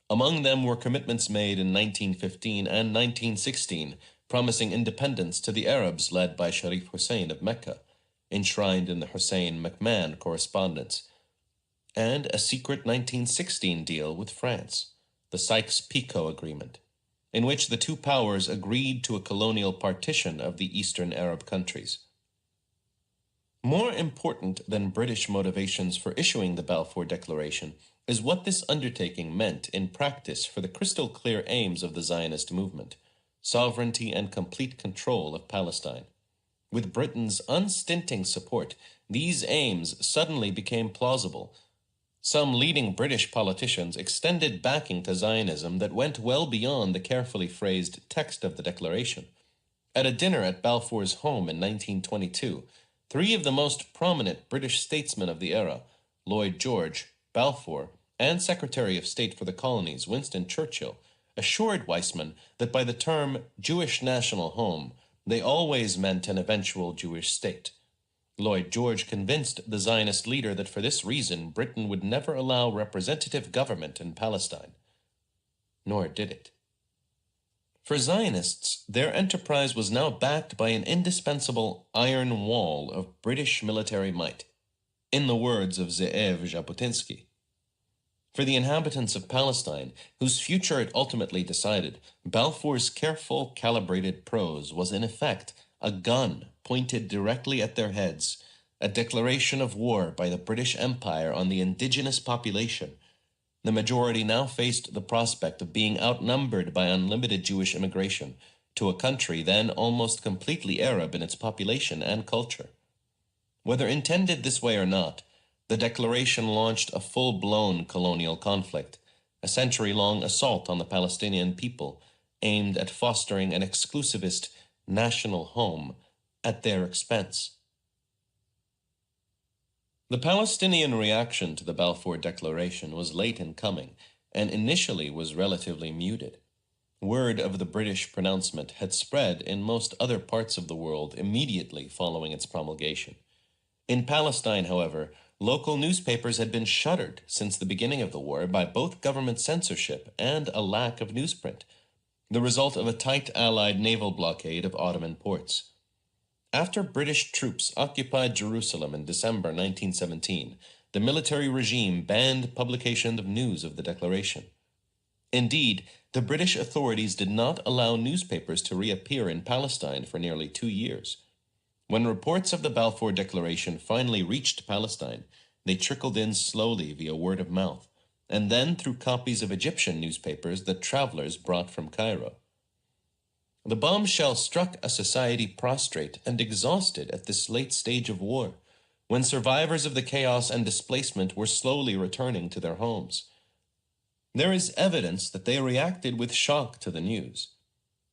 Among them were commitments made in 1915 and 1916, promising independence to the Arabs led by Sharif Hussein of Mecca, enshrined in the Hussein-McMahon Correspondence, and a secret 1916 deal with France, the Sykes-Picot Agreement, in which the two powers agreed to a colonial partition of the Eastern Arab countries. More important than British motivations for issuing the Balfour Declaration is what this undertaking meant in practice for the crystal-clear aims of the Zionist movement: sovereignty and complete control of Palestine. With Britain's unstinting support, these aims suddenly became plausible. Some leading British politicians extended backing to Zionism that went well beyond the carefully phrased text of the declaration. At a dinner at Balfour's home in 1922, three of the most prominent British statesmen of the era, Lloyd George, Balfour, and Secretary of State for the Colonies, Winston Churchill, assured Weizmann that by the term Jewish national home, they always meant an eventual Jewish state. Lloyd George convinced the Zionist leader that for this reason Britain would never allow representative government in Palestine. Nor did it. For Zionists, their enterprise was now backed by an indispensable iron wall of British military might, in the words of Ze'ev Jabotinsky. For the inhabitants of Palestine, whose future it ultimately decided, Balfour's careful, calibrated prose was in effect a gun pointed directly at their heads, a declaration of war by the British Empire on the indigenous population. The majority now faced the prospect of being outnumbered by unlimited Jewish immigration to a country then almost completely Arab in its population and culture. Whether intended this way or not, the declaration launched a full-blown colonial conflict, a century-long assault on the Palestinian people aimed at fostering an exclusivist national home at their expense. The Palestinian reaction to the Balfour Declaration was late in coming and initially was relatively muted. Word of the British pronouncement had spread in most other parts of the world immediately following its promulgation. In Palestine, however, local newspapers had been shuttered since the beginning of the war by both government censorship and a lack of newsprint, the result of a tight Allied naval blockade of Ottoman ports. After British troops occupied Jerusalem in December 1917, the military regime banned publication of news of the declaration. Indeed, the British authorities did not allow newspapers to reappear in Palestine for nearly 2 years. When reports of the Balfour Declaration finally reached Palestine, they trickled in slowly via word of mouth, and then through copies of Egyptian newspapers that travelers brought from Cairo. The bombshell struck a society prostrate and exhausted at this late stage of war, when survivors of the chaos and displacement were slowly returning to their homes. There is evidence that they reacted with shock to the news.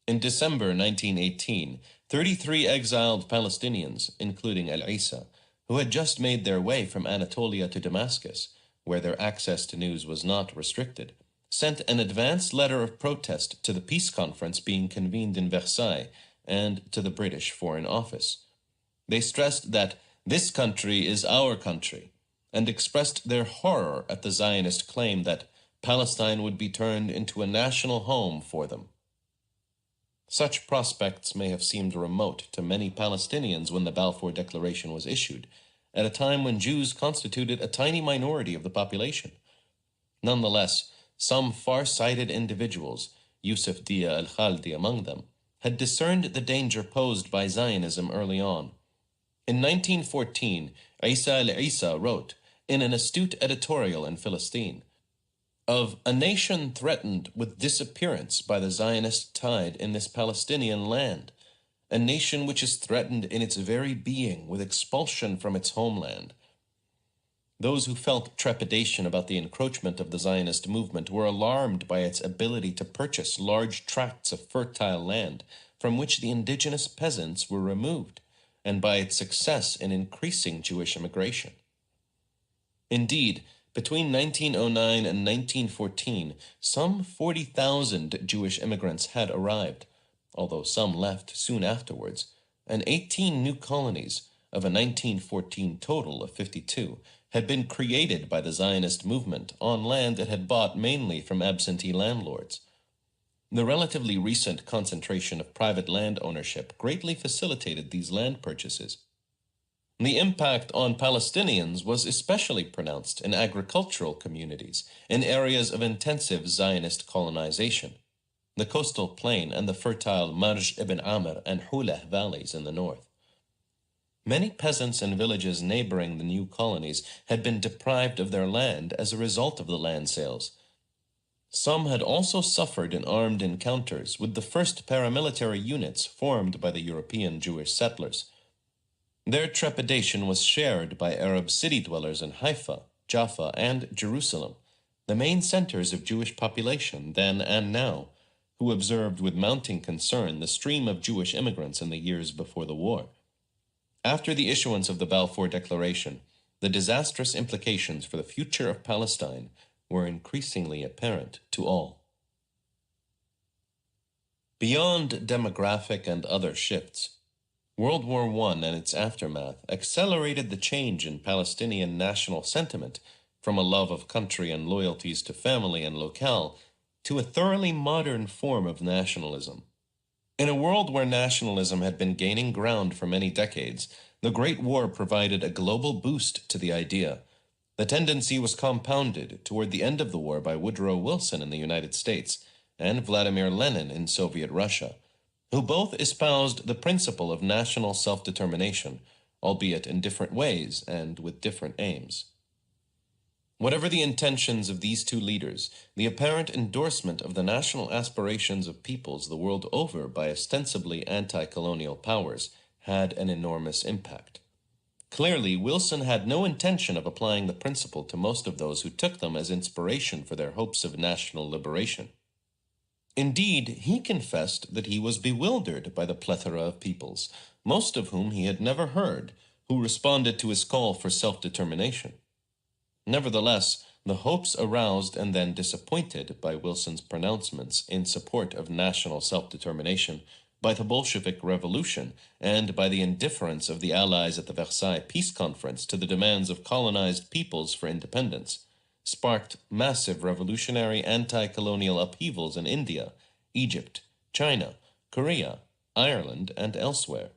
In December 1918, 33 exiled Palestinians, including Al-Isa, who had just made their way from Anatolia to Damascus, where their access to news was not restricted, sent an advance letter of protest to the peace conference being convened in Versailles and to the British Foreign Office. They stressed that this country is our country and expressed their horror at the Zionist claim that Palestine would be turned into a national home for them. Such prospects may have seemed remote to many Palestinians when the Balfour Declaration was issued, at a time when Jews constituted a tiny minority of the population. Nonetheless, some far-sighted individuals, Yusuf Dia al-Khaldi among them, had discerned the danger posed by Zionism early on. In 1914, Isa al-Isa wrote, in an astute editorial in Philistine, of a nation threatened with disappearance by the Zionist tide in this Palestinian land, a nation which is threatened in its very being with expulsion from its homeland. Those who felt trepidation about the encroachment of the Zionist movement were alarmed by its ability to purchase large tracts of fertile land from which the indigenous peasants were removed, and by its success in increasing Jewish immigration. Indeed, between 1909 and 1914, some 40,000 Jewish immigrants had arrived, although some left soon afterwards, and 18 new colonies, of a 1914 total of 52, had been created by the Zionist movement on land it had bought mainly from absentee landlords. The relatively recent concentration of private land ownership greatly facilitated these land purchases. The impact on Palestinians was especially pronounced in agricultural communities, in areas of intensive Zionist colonization, the coastal plain and the fertile Marj ibn Amr and Hulah valleys in the north. Many peasants and villages neighboring the new colonies had been deprived of their land as a result of the land sales. Some had also suffered in armed encounters with the first paramilitary units formed by the European Jewish settlers. Their trepidation was shared by Arab city dwellers in Haifa, Jaffa, and Jerusalem, the main centers of Jewish population then and now, who observed with mounting concern the stream of Jewish immigrants in the years before the war. After the issuance of the Balfour Declaration, the disastrous implications for the future of Palestine were increasingly apparent to all. Beyond demographic and other shifts, World War I and its aftermath accelerated the change in Palestinian national sentiment from a love of country and loyalties to family and locale to a thoroughly modern form of nationalism. In a world where nationalism had been gaining ground for many decades, the Great War provided a global boost to the idea. The tendency was compounded toward the end of the war by Woodrow Wilson in the United States and Vladimir Lenin in Soviet Russia, who both espoused the principle of national self-determination, albeit in different ways and with different aims. Whatever the intentions of these two leaders, the apparent endorsement of the national aspirations of peoples the world over by ostensibly anti-colonial powers had an enormous impact. Clearly, Wilson had no intention of applying the principle to most of those who took them as inspiration for their hopes of national liberation. Indeed, he confessed that he was bewildered by the plethora of peoples, most of whom he had never heard, who responded to his call for self-determination. Nevertheless, the hopes aroused and then disappointed by Wilson's pronouncements in support of national self-determination, by the Bolshevik Revolution, and by the indifference of the Allies at the Versailles Peace Conference to the demands of colonized peoples for independence, sparked massive revolutionary anti-colonial upheavals in India, Egypt, China, Korea, Ireland, and elsewhere.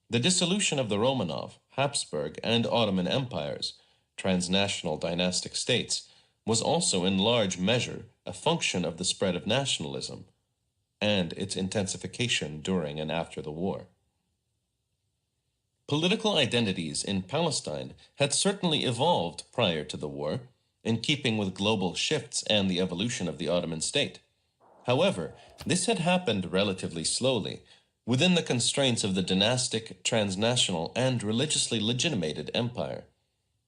The dissolution of the Romanov, Habsburg, and Ottoman empires, transnational dynastic states, was also in large measure a function of the spread of nationalism and its intensification during and after the war. Political identities in Palestine had certainly evolved prior to the war, in keeping with global shifts and the evolution of the Ottoman state. However, this had happened relatively slowly, within the constraints of the dynastic, transnational, and religiously legitimated empire.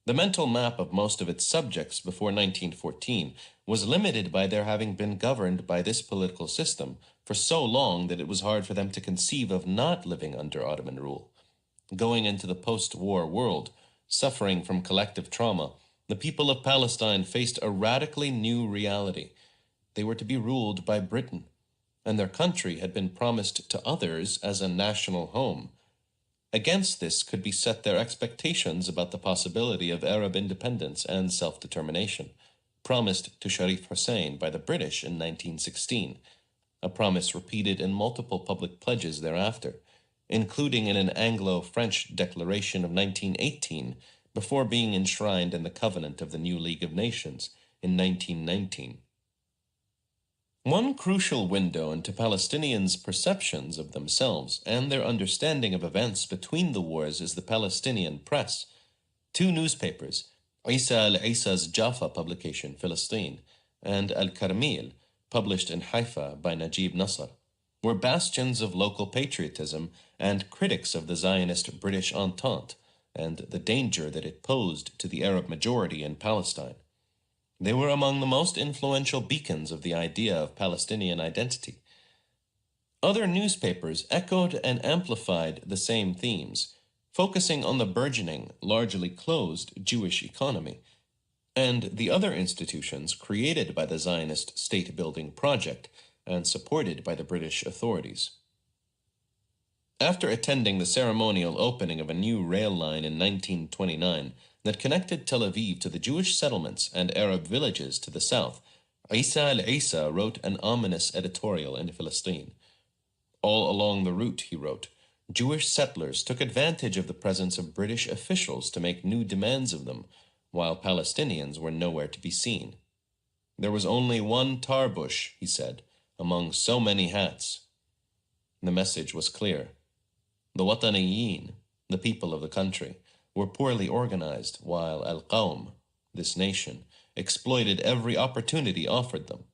The mental map of most of its subjects before 1914 was limited by their having been governed by this political system for so long that it was hard for them to conceive of not living under Ottoman rule. Going into the post-war world, suffering from collective trauma, the people of Palestine faced a radically new reality. They were to be ruled by Britain, and their country had been promised to others as a national home. Against this could be set their expectations about the possibility of Arab independence and self-determination, promised to Sharif Hussein by the British in 1916, a promise repeated in multiple public pledges thereafter, including in an Anglo-French declaration of 1918, before being enshrined in the Covenant of the New League of Nations in 1919. One crucial window into Palestinians' perceptions of themselves and their understanding of events between the wars is the Palestinian press. Two newspapers, Isa al-Isa's Jaffa publication, Palestine, and Al-Karmil, published in Haifa by Najib Nasser, were bastions of local patriotism and critics of the Zionist British Entente and the danger that it posed to the Arab majority in Palestine. They were among the most influential beacons of the idea of Palestinian identity. Other newspapers echoed and amplified the same themes, focusing on the burgeoning, largely closed Jewish economy, and the other institutions created by the Zionist state-building project and supported by the British authorities. After attending the ceremonial opening of a new rail line in 1929 that connected Tel Aviv to the Jewish settlements and Arab villages to the south, Isa al-Isa wrote an ominous editorial in Palestine. All along the route, he wrote, Jewish settlers took advantage of the presence of British officials to make new demands of them, while Palestinians were nowhere to be seen. There was only one tar bush, he said, among so many hats. The message was clear. The Wataniyin, the people of the country, were poorly organized, while Al-Qawm, this nation, exploited every opportunity offered them.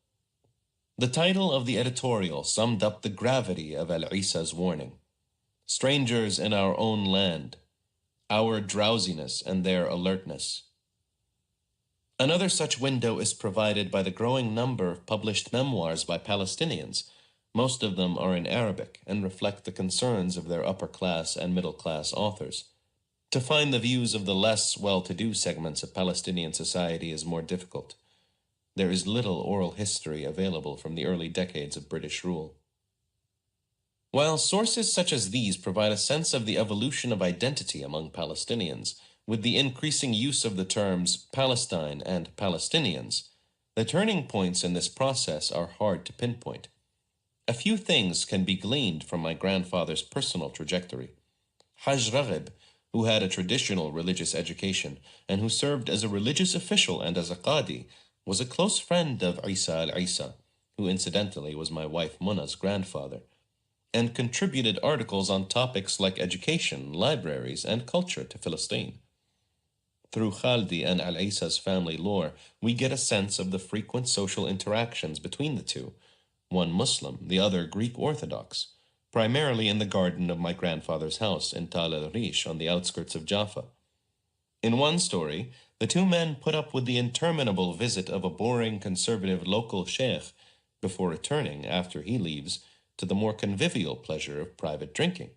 The title of the editorial summed up the gravity of al-Isa's warning. Strangers in our own land, our drowsiness and their alertness. Another such window is provided by the growing number of published memoirs by Palestinians. Most of them are in Arabic and reflect the concerns of their upper-class and middle-class authors. To find the views of the less well-to-do segments of Palestinian society is more difficult. There is little oral history available from the early decades of British rule. While sources such as these provide a sense of the evolution of identity among Palestinians, with the increasing use of the terms Palestine and Palestinians, the turning points in this process are hard to pinpoint. A few things can be gleaned from my grandfather's personal trajectory. Haj Raghib, who had a traditional religious education and who served as a religious official and as a qadi, was a close friend of Isa al-Isa, who incidentally was my wife Muna's grandfather, and contributed articles on topics like education, libraries, and culture to Palestine. Through Khaldi and al-Isa's family lore, we get a sense of the frequent social interactions between the two, one Muslim, the other Greek Orthodox, primarily in the garden of my grandfather's house in Tal al-Rish on the outskirts of Jaffa. In one story, the two men put up with the interminable visit of a boring conservative local sheikh before returning, after he leaves, to the more convivial pleasure of private drinking.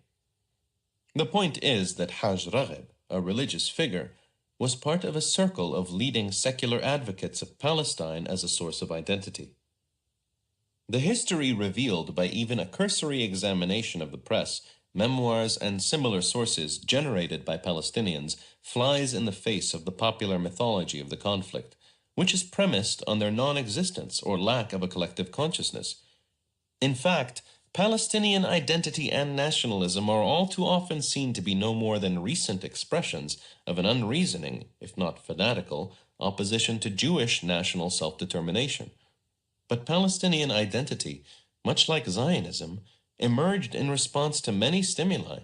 The point is that Haj Raghib, a religious figure, was part of a circle of leading secular advocates of Palestine as a source of identity. The history revealed by even a cursory examination of the press, memoirs, and similar sources generated by Palestinians flies in the face of the popular mythology of the conflict, which is premised on their non-existence or lack of a collective consciousness. In fact, Palestinian identity and nationalism are all too often seen to be no more than recent expressions of an unreasoning, if not fanatical, opposition to Jewish national self-determination. But Palestinian identity, much like Zionism, emerged in response to many stimuli,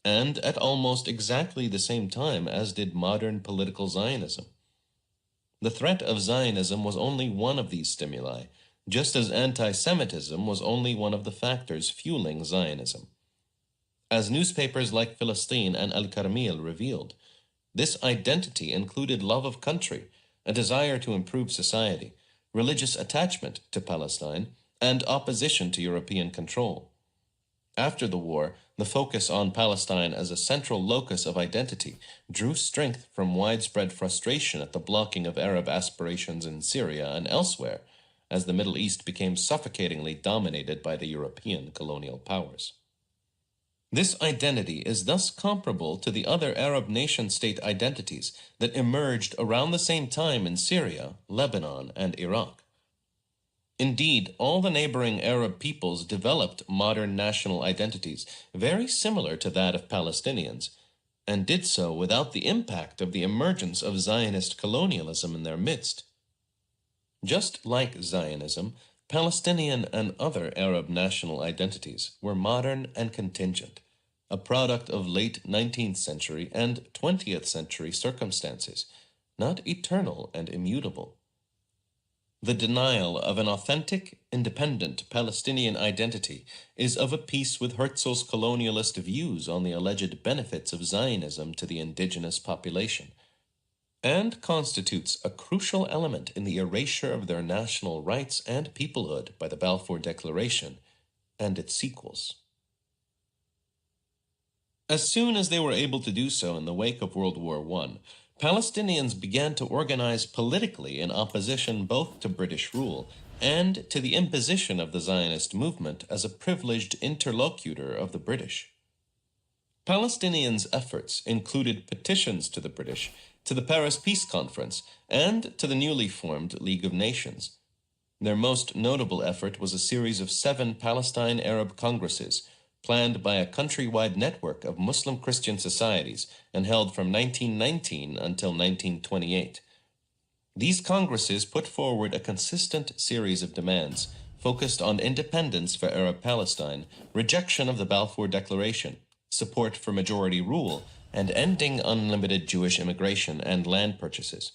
and at almost exactly the same time as did modern political Zionism. The threat of Zionism was only one of these stimuli, just as anti-Semitism was only one of the factors fueling Zionism. As newspapers like Palestine and Al-Karmil revealed, this identity included love of country, a desire to improve society, religious attachment to Palestine, and opposition to European control. After the war, the focus on Palestine as a central locus of identity drew strength from widespread frustration at the blocking of Arab aspirations in Syria and elsewhere, as the Middle East became suffocatingly dominated by the European colonial powers. This identity is thus comparable to the other Arab nation-state identities that emerged around the same time in Syria, Lebanon, and Iraq. Indeed, all the neighboring Arab peoples developed modern national identities very similar to that of Palestinians, and did so without the impact of the emergence of Zionist colonialism in their midst. Just like Zionism, Palestinian and other Arab national identities were modern and contingent, a product of late 19th century and 20th century circumstances, not eternal and immutable. The denial of an authentic, independent Palestinian identity is of a piece with Herzl's colonialist views on the alleged benefits of Zionism to the indigenous population, and constitutes a crucial element in the erasure of their national rights and peoplehood by the Balfour Declaration, and its sequels. As soon as they were able to do so in the wake of World War I, Palestinians began to organize politically in opposition both to British rule and to the imposition of the Zionist movement as a privileged interlocutor of the British. Palestinians' efforts included petitions to the British, to the Paris Peace Conference, and to the newly formed League of Nations. Their most notable effort was a series of 7 Palestine Arab Congresses, planned by a countrywide network of Muslim Christian societies and held from 1919 until 1928. These congresses put forward a consistent series of demands focused on independence for Arab Palestine, rejection of the Balfour Declaration, support for majority rule, and ending unlimited Jewish immigration and land purchases.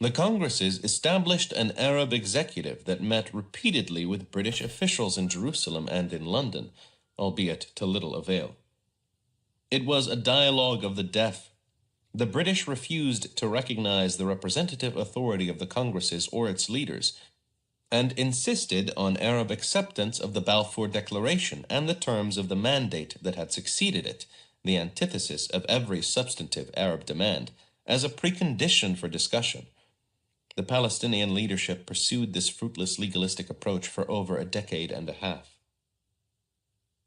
The Congresses established an Arab executive that met repeatedly with British officials in Jerusalem and in London, albeit to little avail. It was a dialogue of the deaf. The British refused to recognize the representative authority of the Congresses or its leaders, and insisted on Arab acceptance of the Balfour Declaration and the terms of the mandate that had succeeded it, the antithesis of every substantive Arab demand, as a precondition for discussion. The Palestinian leadership pursued this fruitless legalistic approach for over a decade and a half.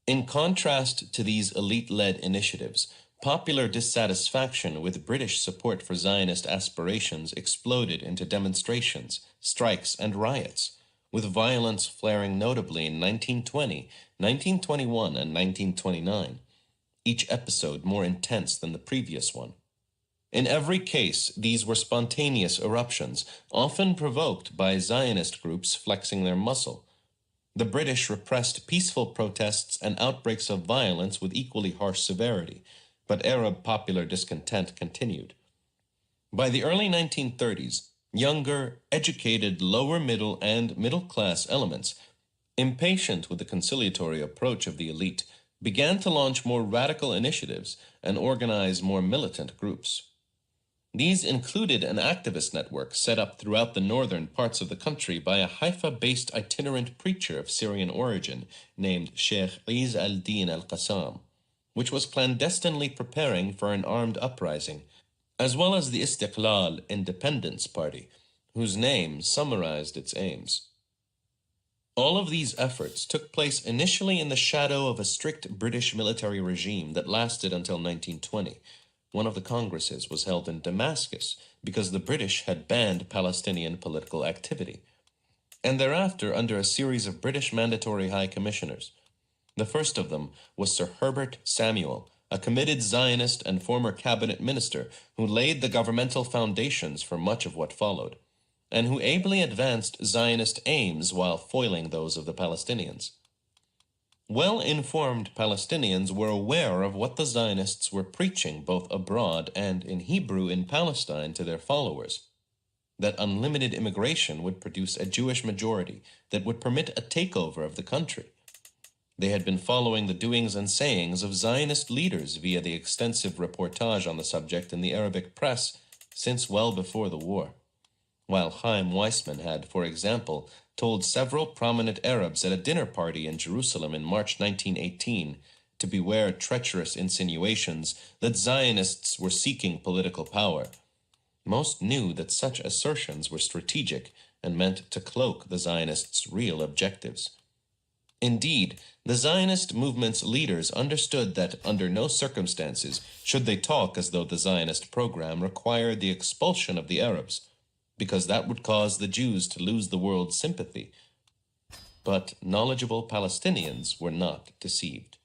In contrast to these elite-led initiatives, popular dissatisfaction with British support for Zionist aspirations exploded into demonstrations, strikes, and riots, with violence flaring notably in 1920, 1921, and 1929, each episode more intense than the previous one. In every case, these were spontaneous eruptions, often provoked by Zionist groups flexing their muscle. The British repressed peaceful protests and outbreaks of violence with equally harsh severity, but Arab popular discontent continued. By the early 1930s, younger, educated, lower-middle and middle-class elements, impatient with the conciliatory approach of the elite, began to launch more radical initiatives and organize more militant groups. These included an activist network set up throughout the northern parts of the country by a Haifa-based itinerant preacher of Syrian origin named Sheikh Iz al-Din al-Qassam, which was clandestinely preparing for an armed uprising, as well as the Istiqlal Independence Party, whose name summarized its aims. All of these efforts took place initially in the shadow of a strict British military regime that lasted until 1920. One of the congresses was held in Damascus because the British had banned Palestinian political activity, and thereafter under a series of British mandatory high commissioners. The first of them was Sir Herbert Samuel, a committed Zionist and former cabinet minister who laid the governmental foundations for much of what followed, and who ably advanced Zionist aims while foiling those of the Palestinians. Well-informed Palestinians were aware of what the Zionists were preaching both abroad and in Hebrew in Palestine to their followers, that unlimited immigration would produce a Jewish majority that would permit a takeover of the country. They had been following the doings and sayings of Zionist leaders via the extensive reportage on the subject in the Arabic press since well before the war, while Chaim Weissman had, for example, told several prominent Arabs at a dinner party in Jerusalem in March 1918 to beware treacherous insinuations that Zionists were seeking political power. Most knew that such assertions were strategic and meant to cloak the Zionists' real objectives. Indeed, the Zionist movement's leaders understood that under no circumstances should they talk as though the Zionist program required the expulsion of the Arabs, because that would cause the Jews to lose the world's sympathy. But knowledgeable Palestinians were not deceived.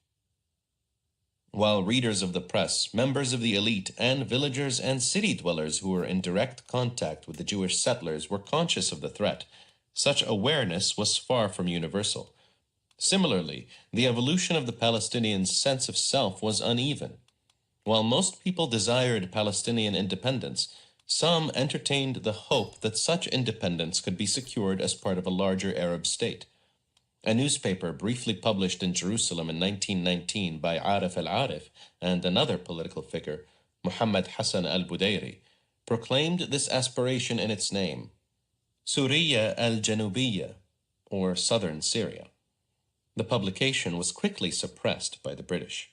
While readers of the press, members of the elite, and villagers and city dwellers who were in direct contact with the Jewish settlers were conscious of the threat, such awareness was far from universal. Similarly, the evolution of the Palestinians' sense of self was uneven. While most people desired Palestinian independence, some entertained the hope that such independence could be secured as part of a larger Arab state. A newspaper briefly published in Jerusalem in 1919 by Arif al-Arif and another political figure, Muhammad Hassan al-Budayri, proclaimed this aspiration in its name, Suriya al-Janubiyya, or Southern Syria. The publication was quickly suppressed by the British.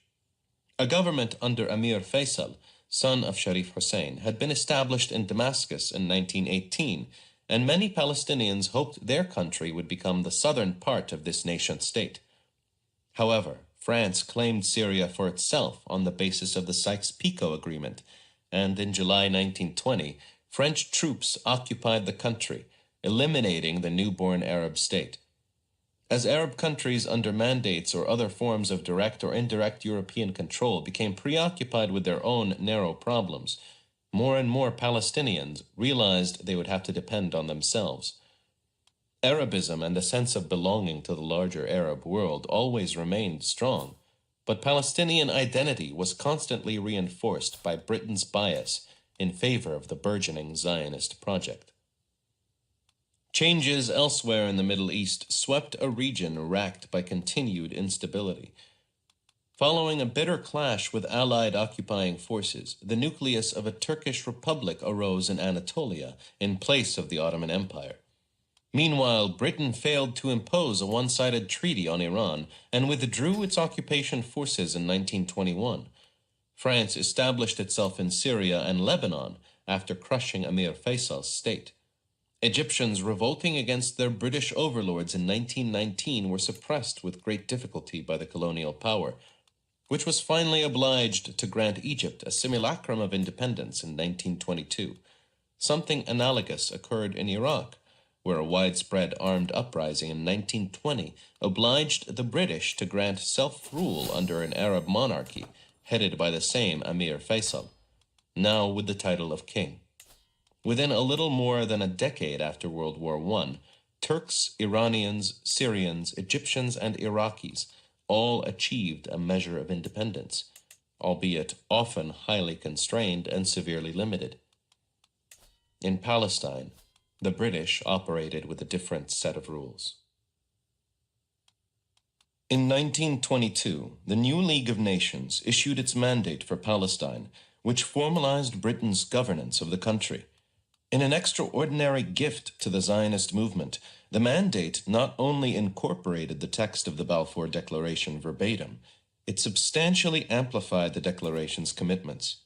A government under Amir Faisal, son of Sharif Hussein, had been established in Damascus in 1918, and many Palestinians hoped their country would become the southern part of this nation-state. However, France claimed Syria for itself on the basis of the Sykes-Picot Agreement, and in July 1920, French troops occupied the country, eliminating the newborn Arab state. As Arab countries under mandates or other forms of direct or indirect European control became preoccupied with their own narrow problems, more and more Palestinians realized they would have to depend on themselves. Arabism and the sense of belonging to the larger Arab world always remained strong, but Palestinian identity was constantly reinforced by Britain's bias in favor of the burgeoning Zionist project. Changes elsewhere in the Middle East swept a region racked by continued instability. Following a bitter clash with Allied occupying forces, the nucleus of a Turkish republic arose in Anatolia in place of the Ottoman Empire. Meanwhile, Britain failed to impose a one-sided treaty on Iran and withdrew its occupation forces in 1921. France established itself in Syria and Lebanon after crushing Amir Faisal's state. Egyptians revolting against their British overlords in 1919 were suppressed with great difficulty by the colonial power, which was finally obliged to grant Egypt a simulacrum of independence in 1922. Something analogous occurred in Iraq, where a widespread armed uprising in 1920 obliged the British to grant self-rule under an Arab monarchy headed by the same Amir Faisal, now with the title of king. Within a little more than a decade after World War I, Turks, Iranians, Syrians, Egyptians, and Iraqis all achieved a measure of independence, albeit often highly constrained and severely limited. In Palestine, the British operated with a different set of rules. In 1922, the new League of Nations issued its mandate for Palestine, which formalized Britain's governance of the country. In an extraordinary gift to the Zionist movement, the mandate not only incorporated the text of the Balfour Declaration verbatim, it substantially amplified the declaration's commitments.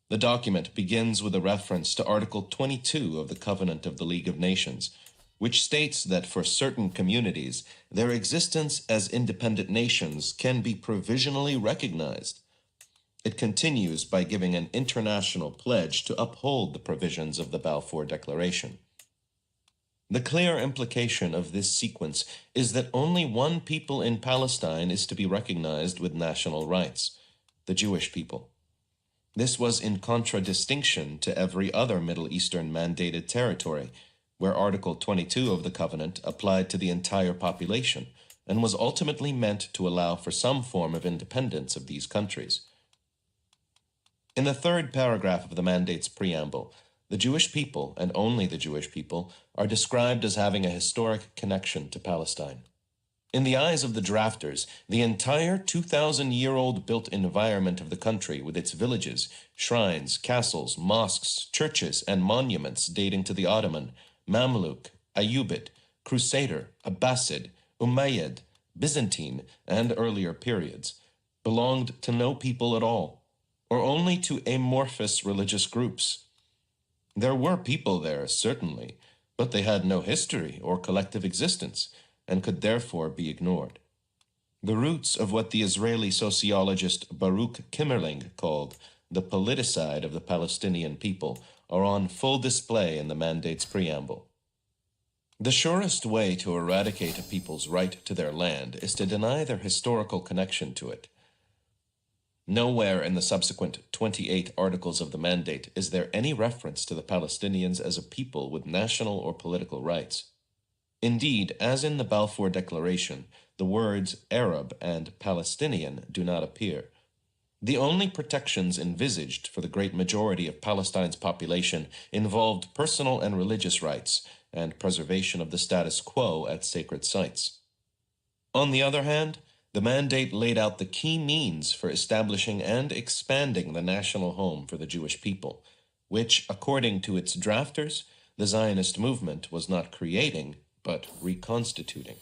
The document begins with a reference to Article 22 of the Covenant of the League of Nations, which states that for certain communities, their existence as independent nations can be provisionally recognized. It continues by giving an international pledge to uphold the provisions of the Balfour Declaration. The clear implication of this sequence is that only one people in Palestine is to be recognized with national rights: the Jewish people. This was in contradistinction to every other Middle Eastern mandated territory, where Article 22 of the Covenant applied to the entire population and was ultimately meant to allow for some form of independence of these countries. In the third paragraph of the mandate's preamble, the Jewish people, and only the Jewish people, are described as having a historic connection to Palestine. In the eyes of the drafters, the entire 2,000-year-old built environment of the country with its villages, shrines, castles, mosques, churches, and monuments dating to the Ottoman, Mamluk, Ayyubid, Crusader, Abbasid, Umayyad, Byzantine, and earlier periods, belonged to no people at all, or only to amorphous religious groups. There were people there, certainly, but they had no history or collective existence, and could therefore be ignored. The roots of what the Israeli sociologist Baruch Kimmerling called the politicide of the Palestinian people are on full display in the mandate's preamble. The surest way to eradicate a people's right to their land is to deny their historical connection to it. Nowhere in the subsequent 28 articles of the mandate is there any reference to the Palestinians as a people with national or political rights. Indeed, as in the Balfour Declaration, the words Arab and Palestinian do not appear. The only protections envisaged for the great majority of Palestine's population involved personal and religious rights and preservation of the status quo at sacred sites. On the other hand, the mandate laid out the key means for establishing and expanding the national home for the Jewish people, which, according to its drafters, the Zionist movement was not creating, but reconstituting.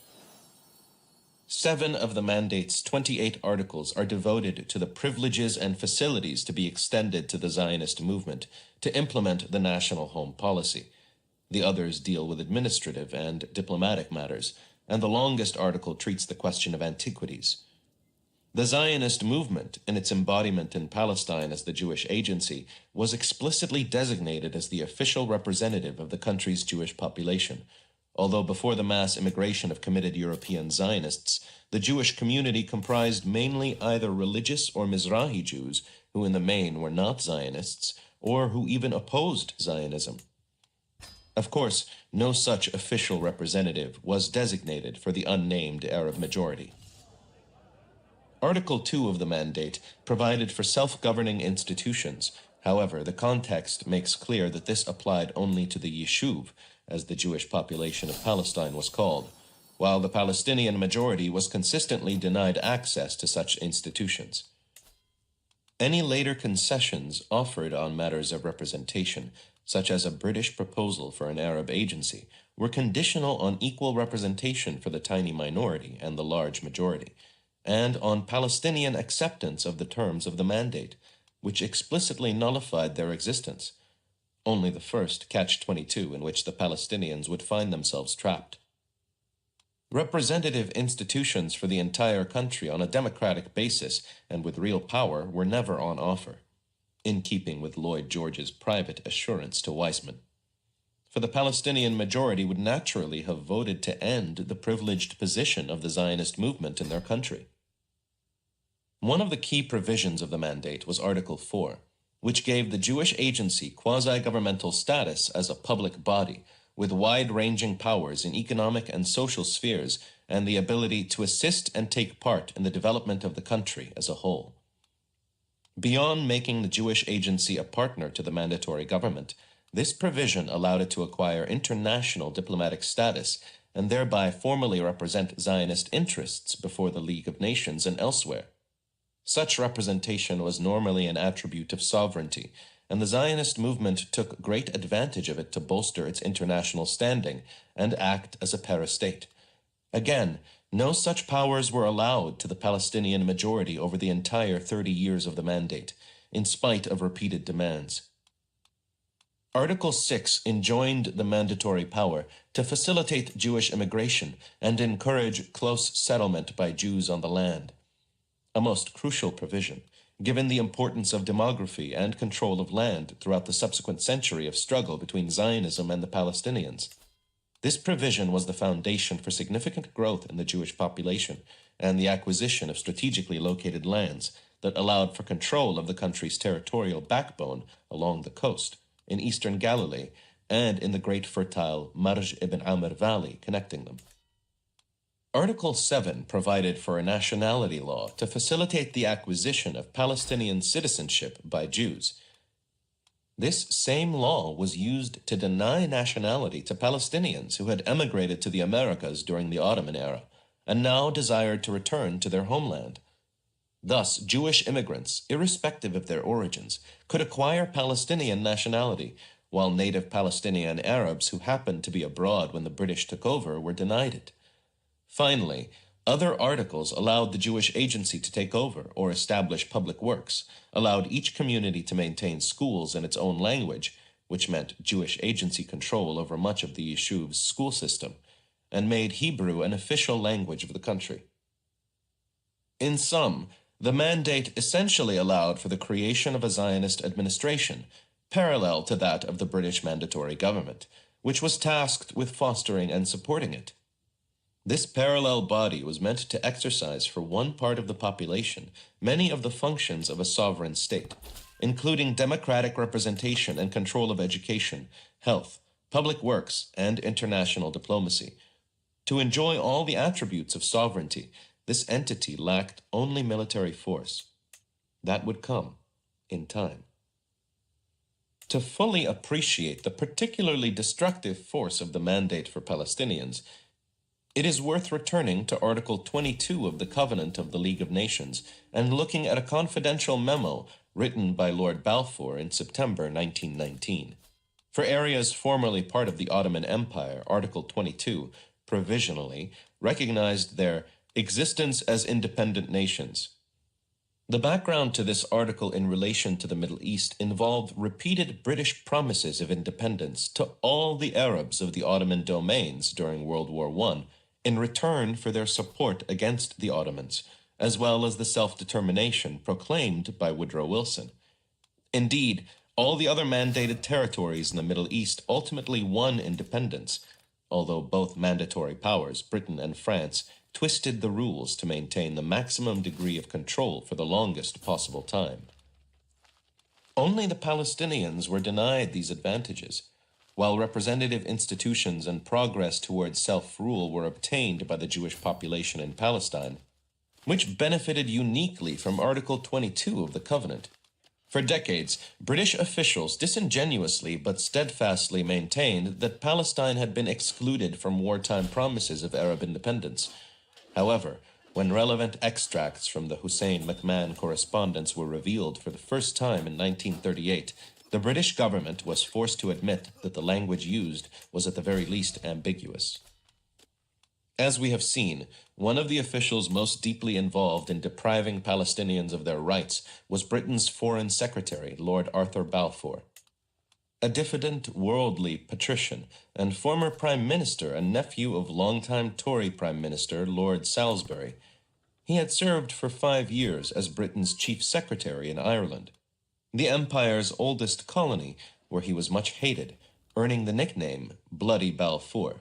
7 of the mandate's 28 articles are devoted to the privileges and facilities to be extended to the Zionist movement to implement the national home policy. The others deal with administrative and diplomatic matters, and the longest article treats the question of antiquities. The Zionist movement, in its embodiment in Palestine as the Jewish Agency, was explicitly designated as the official representative of the country's Jewish population. Although before the mass immigration of committed European Zionists, the Jewish community comprised mainly either religious or Mizrahi Jews, who in the main were not Zionists, or who even opposed Zionism. Of course, no such official representative was designated for the unnamed Arab majority. Article 2 of the mandate provided for self-governing institutions. However, the context makes clear that this applied only to the Yishuv, as the Jewish population of Palestine was called, while the Palestinian majority was consistently denied access to such institutions. Any later concessions offered on matters of representation, such as a British proposal for an Arab agency, were conditional on equal representation for the tiny minority and the large majority, and on Palestinian acceptance of the terms of the mandate, which explicitly nullified their existence. Only the first catch-22 in which the Palestinians would find themselves trapped. Representative institutions for the entire country on a democratic basis and with real power were never on offer, in keeping with Lloyd George's private assurance to Weizmann. For the Palestinian majority would naturally have voted to end the privileged position of the Zionist movement in their country. One of the key provisions of the mandate was Article 4, which gave the Jewish Agency quasi-governmental status as a public body with wide-ranging powers in economic and social spheres and the ability to assist and take part in the development of the country as a whole. Beyond making the Jewish Agency a partner to the mandatory government, this provision allowed it to acquire international diplomatic status and thereby formally represent Zionist interests before the League of Nations and elsewhere. Such representation was normally an attribute of sovereignty, and the Zionist movement took great advantage of it to bolster its international standing and act as a parastate. Again, no such powers were allowed to the Palestinian majority over the entire 30 years of the mandate, in spite of repeated demands. Article 6 enjoined the mandatory power to facilitate Jewish immigration and encourage close settlement by Jews on the land. A most crucial provision, given the importance of demography and control of land throughout the subsequent century of struggle between Zionism and the Palestinians. This provision was the foundation for significant growth in the Jewish population and the acquisition of strategically located lands that allowed for control of the country's territorial backbone along the coast, in eastern Galilee, and in the great fertile Marj ibn Amr Valley connecting them. Article 7 provided for a nationality law to facilitate the acquisition of Palestinian citizenship by Jews. This same law was used to deny nationality to Palestinians who had emigrated to the Americas during the Ottoman era and now desired to return to their homeland. Thus, Jewish immigrants, irrespective of their origins, could acquire Palestinian nationality, while native Palestinian Arabs who happened to be abroad when the British took over were denied it. Finally, other articles allowed the Jewish Agency to take over or establish public works, allowed each community to maintain schools in its own language, which meant Jewish Agency control over much of the Yishuv's school system, and made Hebrew an official language of the country. In sum, the mandate essentially allowed for the creation of a Zionist administration, parallel to that of the British mandatory government, which was tasked with fostering and supporting it. This parallel body was meant to exercise for one part of the population many of the functions of a sovereign state, including democratic representation and control of education, health, public works, and international diplomacy. To enjoy all the attributes of sovereignty, this entity lacked only military force. That would come in time. To fully appreciate the particularly destructive force of the mandate for Palestinians, it is worth returning to Article 22 of the Covenant of the League of Nations and looking at a confidential memo written by Lord Balfour in September 1919. For areas formerly part of the Ottoman Empire, Article 22 provisionally recognized their Existence as Independent Nations. The background to this article in relation to the Middle East involved repeated British promises of independence to all the Arabs of the Ottoman domains during World War I in return for their support against the Ottomans, as well as the self-determination proclaimed by Woodrow Wilson. Indeed, all the other mandated territories in the Middle East ultimately won independence, although both mandatory powers, Britain and France, twisted the rules to maintain the maximum degree of control for the longest possible time. Only the Palestinians were denied these advantages, while representative institutions and progress towards self-rule were obtained by the Jewish population in Palestine, which benefited uniquely from Article 22 of the Covenant. For decades, British officials disingenuously but steadfastly maintained that Palestine had been excluded from wartime promises of Arab independence. However, when relevant extracts from the Hussein McMahon correspondence were revealed for the first time in 1938, the British government was forced to admit that the language used was at the very least ambiguous. As we have seen, one of the officials most deeply involved in depriving Palestinians of their rights was Britain's Foreign Secretary, Lord Arthur Balfour. A diffident, worldly patrician and former Prime Minister and nephew of longtime Tory Prime Minister Lord Salisbury, he had served for 5 years as Britain's Chief Secretary in Ireland, the Empire's oldest colony, where he was much hated, earning the nickname Bloody Balfour.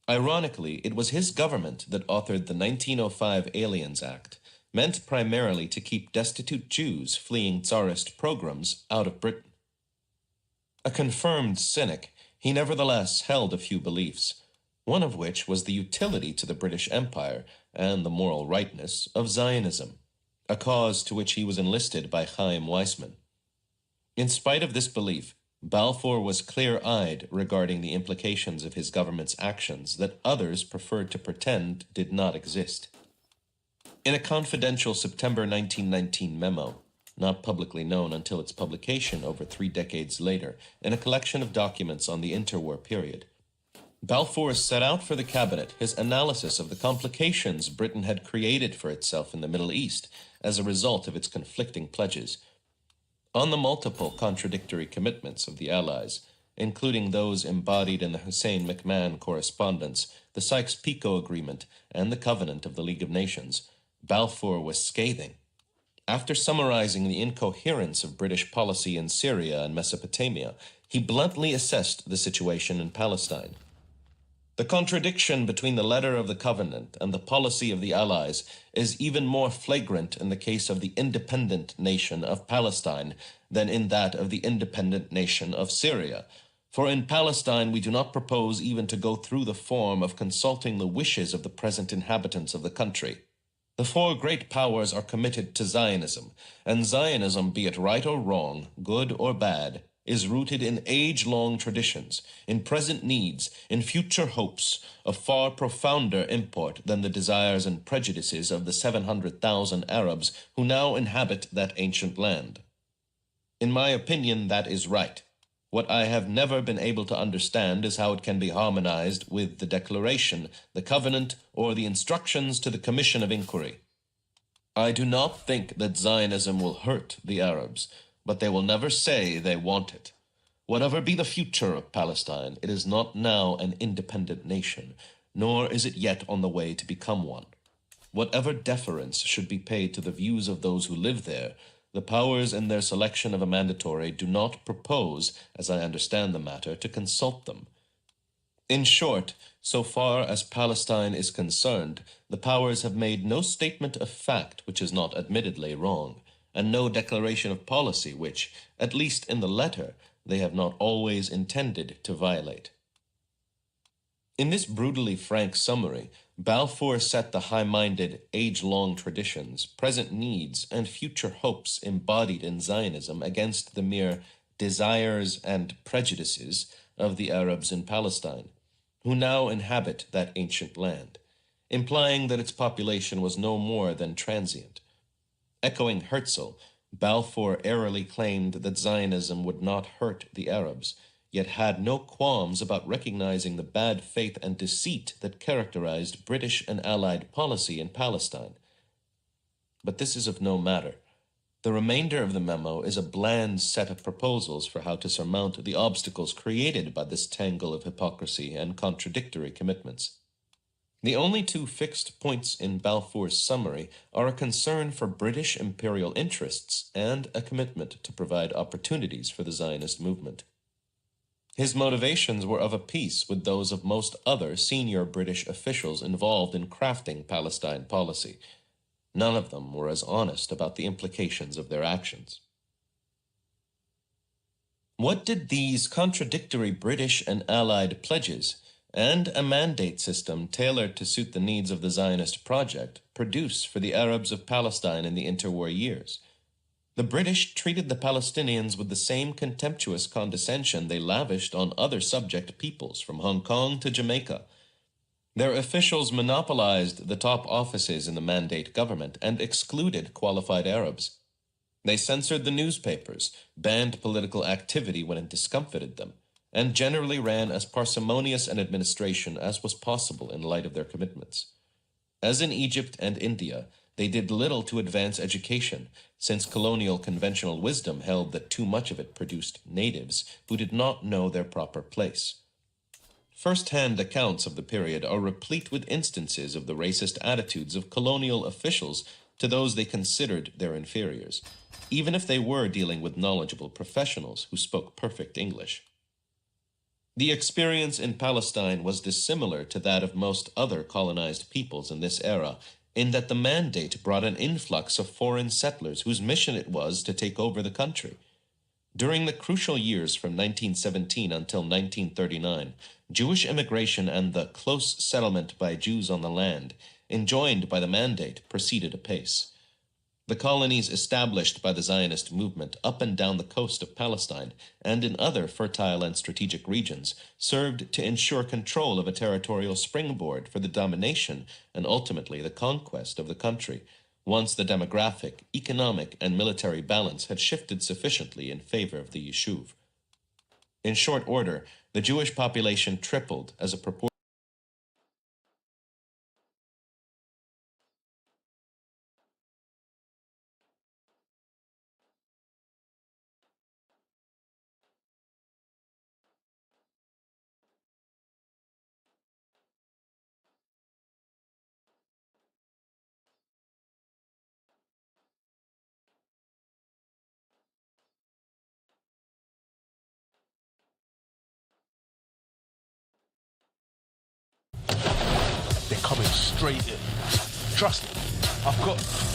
Ironically, it was his government that authored the 1905 Aliens Act, meant primarily to keep destitute Jews fleeing Tsarist pogroms out of Britain. A confirmed cynic, he nevertheless held a few beliefs, one of which was the utility to the British Empire and the moral rightness of Zionism, a cause to which he was enlisted by Chaim Weizmann. In spite of this belief, Balfour was clear-eyed regarding the implications of his government's actions that others preferred to pretend did not exist. In a confidential September 1919 memo, not publicly known until its publication over 3 decades later, in a collection of documents on the interwar period, Balfour set out for the cabinet his analysis of the complications Britain had created for itself in the Middle East as a result of its conflicting pledges. On the multiple contradictory commitments of the Allies, including those embodied in the Hussein McMahon correspondence, the Sykes-Picot Agreement, and the Covenant of the League of Nations, Balfour was scathing. After summarizing the incoherence of British policy in Syria and Mesopotamia, he bluntly assessed the situation in Palestine. The contradiction between the letter of the Covenant and the policy of the Allies is even more flagrant in the case of the independent nation of Palestine than in that of the independent nation of Syria. For in Palestine we do not propose even to go through the form of consulting the wishes of the present inhabitants of the country. The 4 great powers are committed to Zionism, and Zionism, be it right or wrong, good or bad, is rooted in age-long traditions, in present needs, in future hopes, of far profounder import than the desires and prejudices of the 700,000 Arabs who now inhabit that ancient land. In my opinion, that is right. What I have never been able to understand is how it can be harmonized with the Declaration, the Covenant, or the instructions to the Commission of Inquiry. I do not think that Zionism will hurt the Arabs, but they will never say they want it. Whatever be the future of Palestine, it is not now an independent nation, nor is it yet on the way to become one. Whatever deference should be paid to the views of those who live there, the powers in their selection of a mandatory do not propose, as I understand the matter, to consult them. In short, so far as Palestine is concerned, the powers have made no statement of fact which is not admittedly wrong, and no declaration of policy which, at least in the letter, they have not always intended to violate. In this brutally frank summary, Balfour set the high-minded, age-long traditions, present needs, and future hopes embodied in Zionism against the mere desires and prejudices of the Arabs in Palestine, who now inhabit that ancient land, implying that its population was no more than transient. Echoing Herzl, Balfour airily claimed that Zionism would not hurt the Arabs, yet had no qualms about recognizing the bad faith and deceit that characterized British and Allied policy in Palestine. But this is of no matter. The remainder of the memo is a bland set of proposals for how to surmount the obstacles created by this tangle of hypocrisy and contradictory commitments. The only two fixed points in Balfour's summary are a concern for British imperial interests and a commitment to provide opportunities for the Zionist movement. His motivations were of a piece with those of most other senior British officials involved in crafting Palestine policy. None of them were as honest about the implications of their actions. What did these contradictory British and Allied pledges and a mandate system tailored to suit the needs of the Zionist project produce for the Arabs of Palestine in the interwar years? The British treated the Palestinians with the same contemptuous condescension they lavished on other subject peoples from Hong Kong to Jamaica. Their officials monopolized the top offices in the Mandate government and excluded qualified Arabs. They censored the newspapers, banned political activity when it discomfited them, and generally ran as parsimonious an administration as was possible in light of their commitments. As in Egypt and India, they did little to advance education, since colonial conventional wisdom held that too much of it produced natives who did not know their proper place. First-hand accounts of the period are replete with instances of the racist attitudes of colonial officials to those they considered their inferiors, even if they were dealing with knowledgeable professionals who spoke perfect English. The experience in Palestine was dissimilar to that of most other colonized peoples in this era, in that the Mandate brought an influx of foreign settlers whose mission it was to take over the country. During the crucial years from 1917 until 1939, Jewish immigration and the close settlement by Jews on the land, enjoined by the Mandate, proceeded apace. The colonies established by the Zionist movement up and down the coast of Palestine and in other fertile and strategic regions served to ensure control of a territorial springboard for the domination and ultimately the conquest of the country, once the demographic, economic, and military balance had shifted sufficiently in favor of the Yishuv. In short order, the Jewish population tripled as a proportion. They're coming straight in. Trust me, I've got...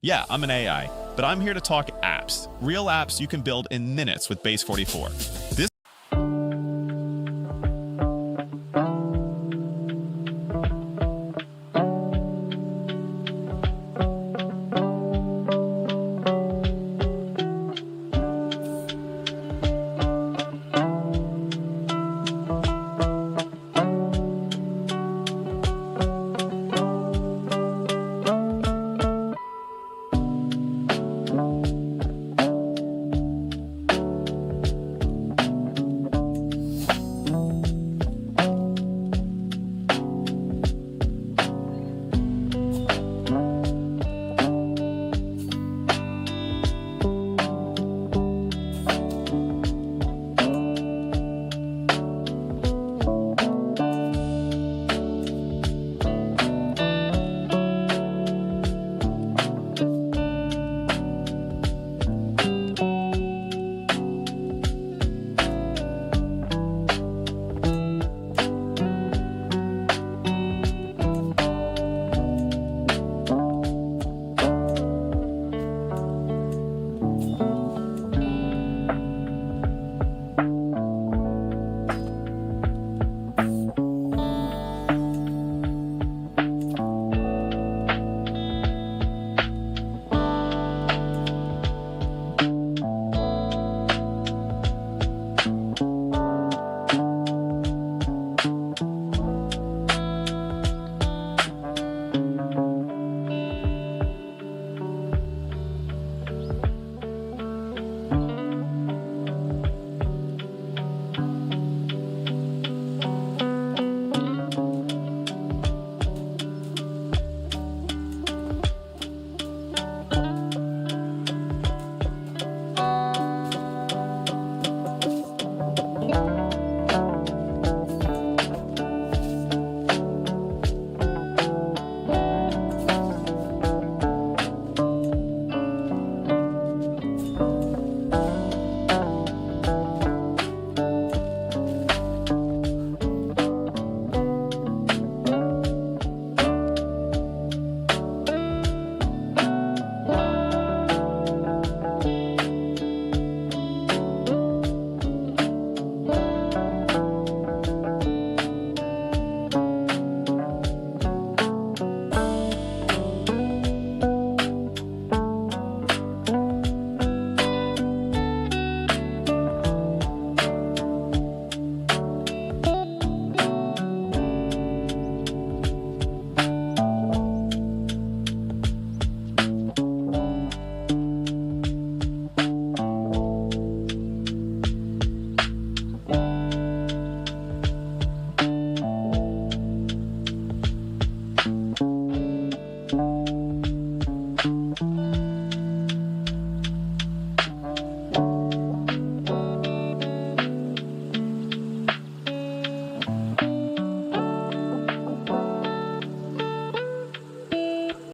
Yeah, I'm an AI, but I'm here to talk apps. Real apps you can build in minutes with Base 44.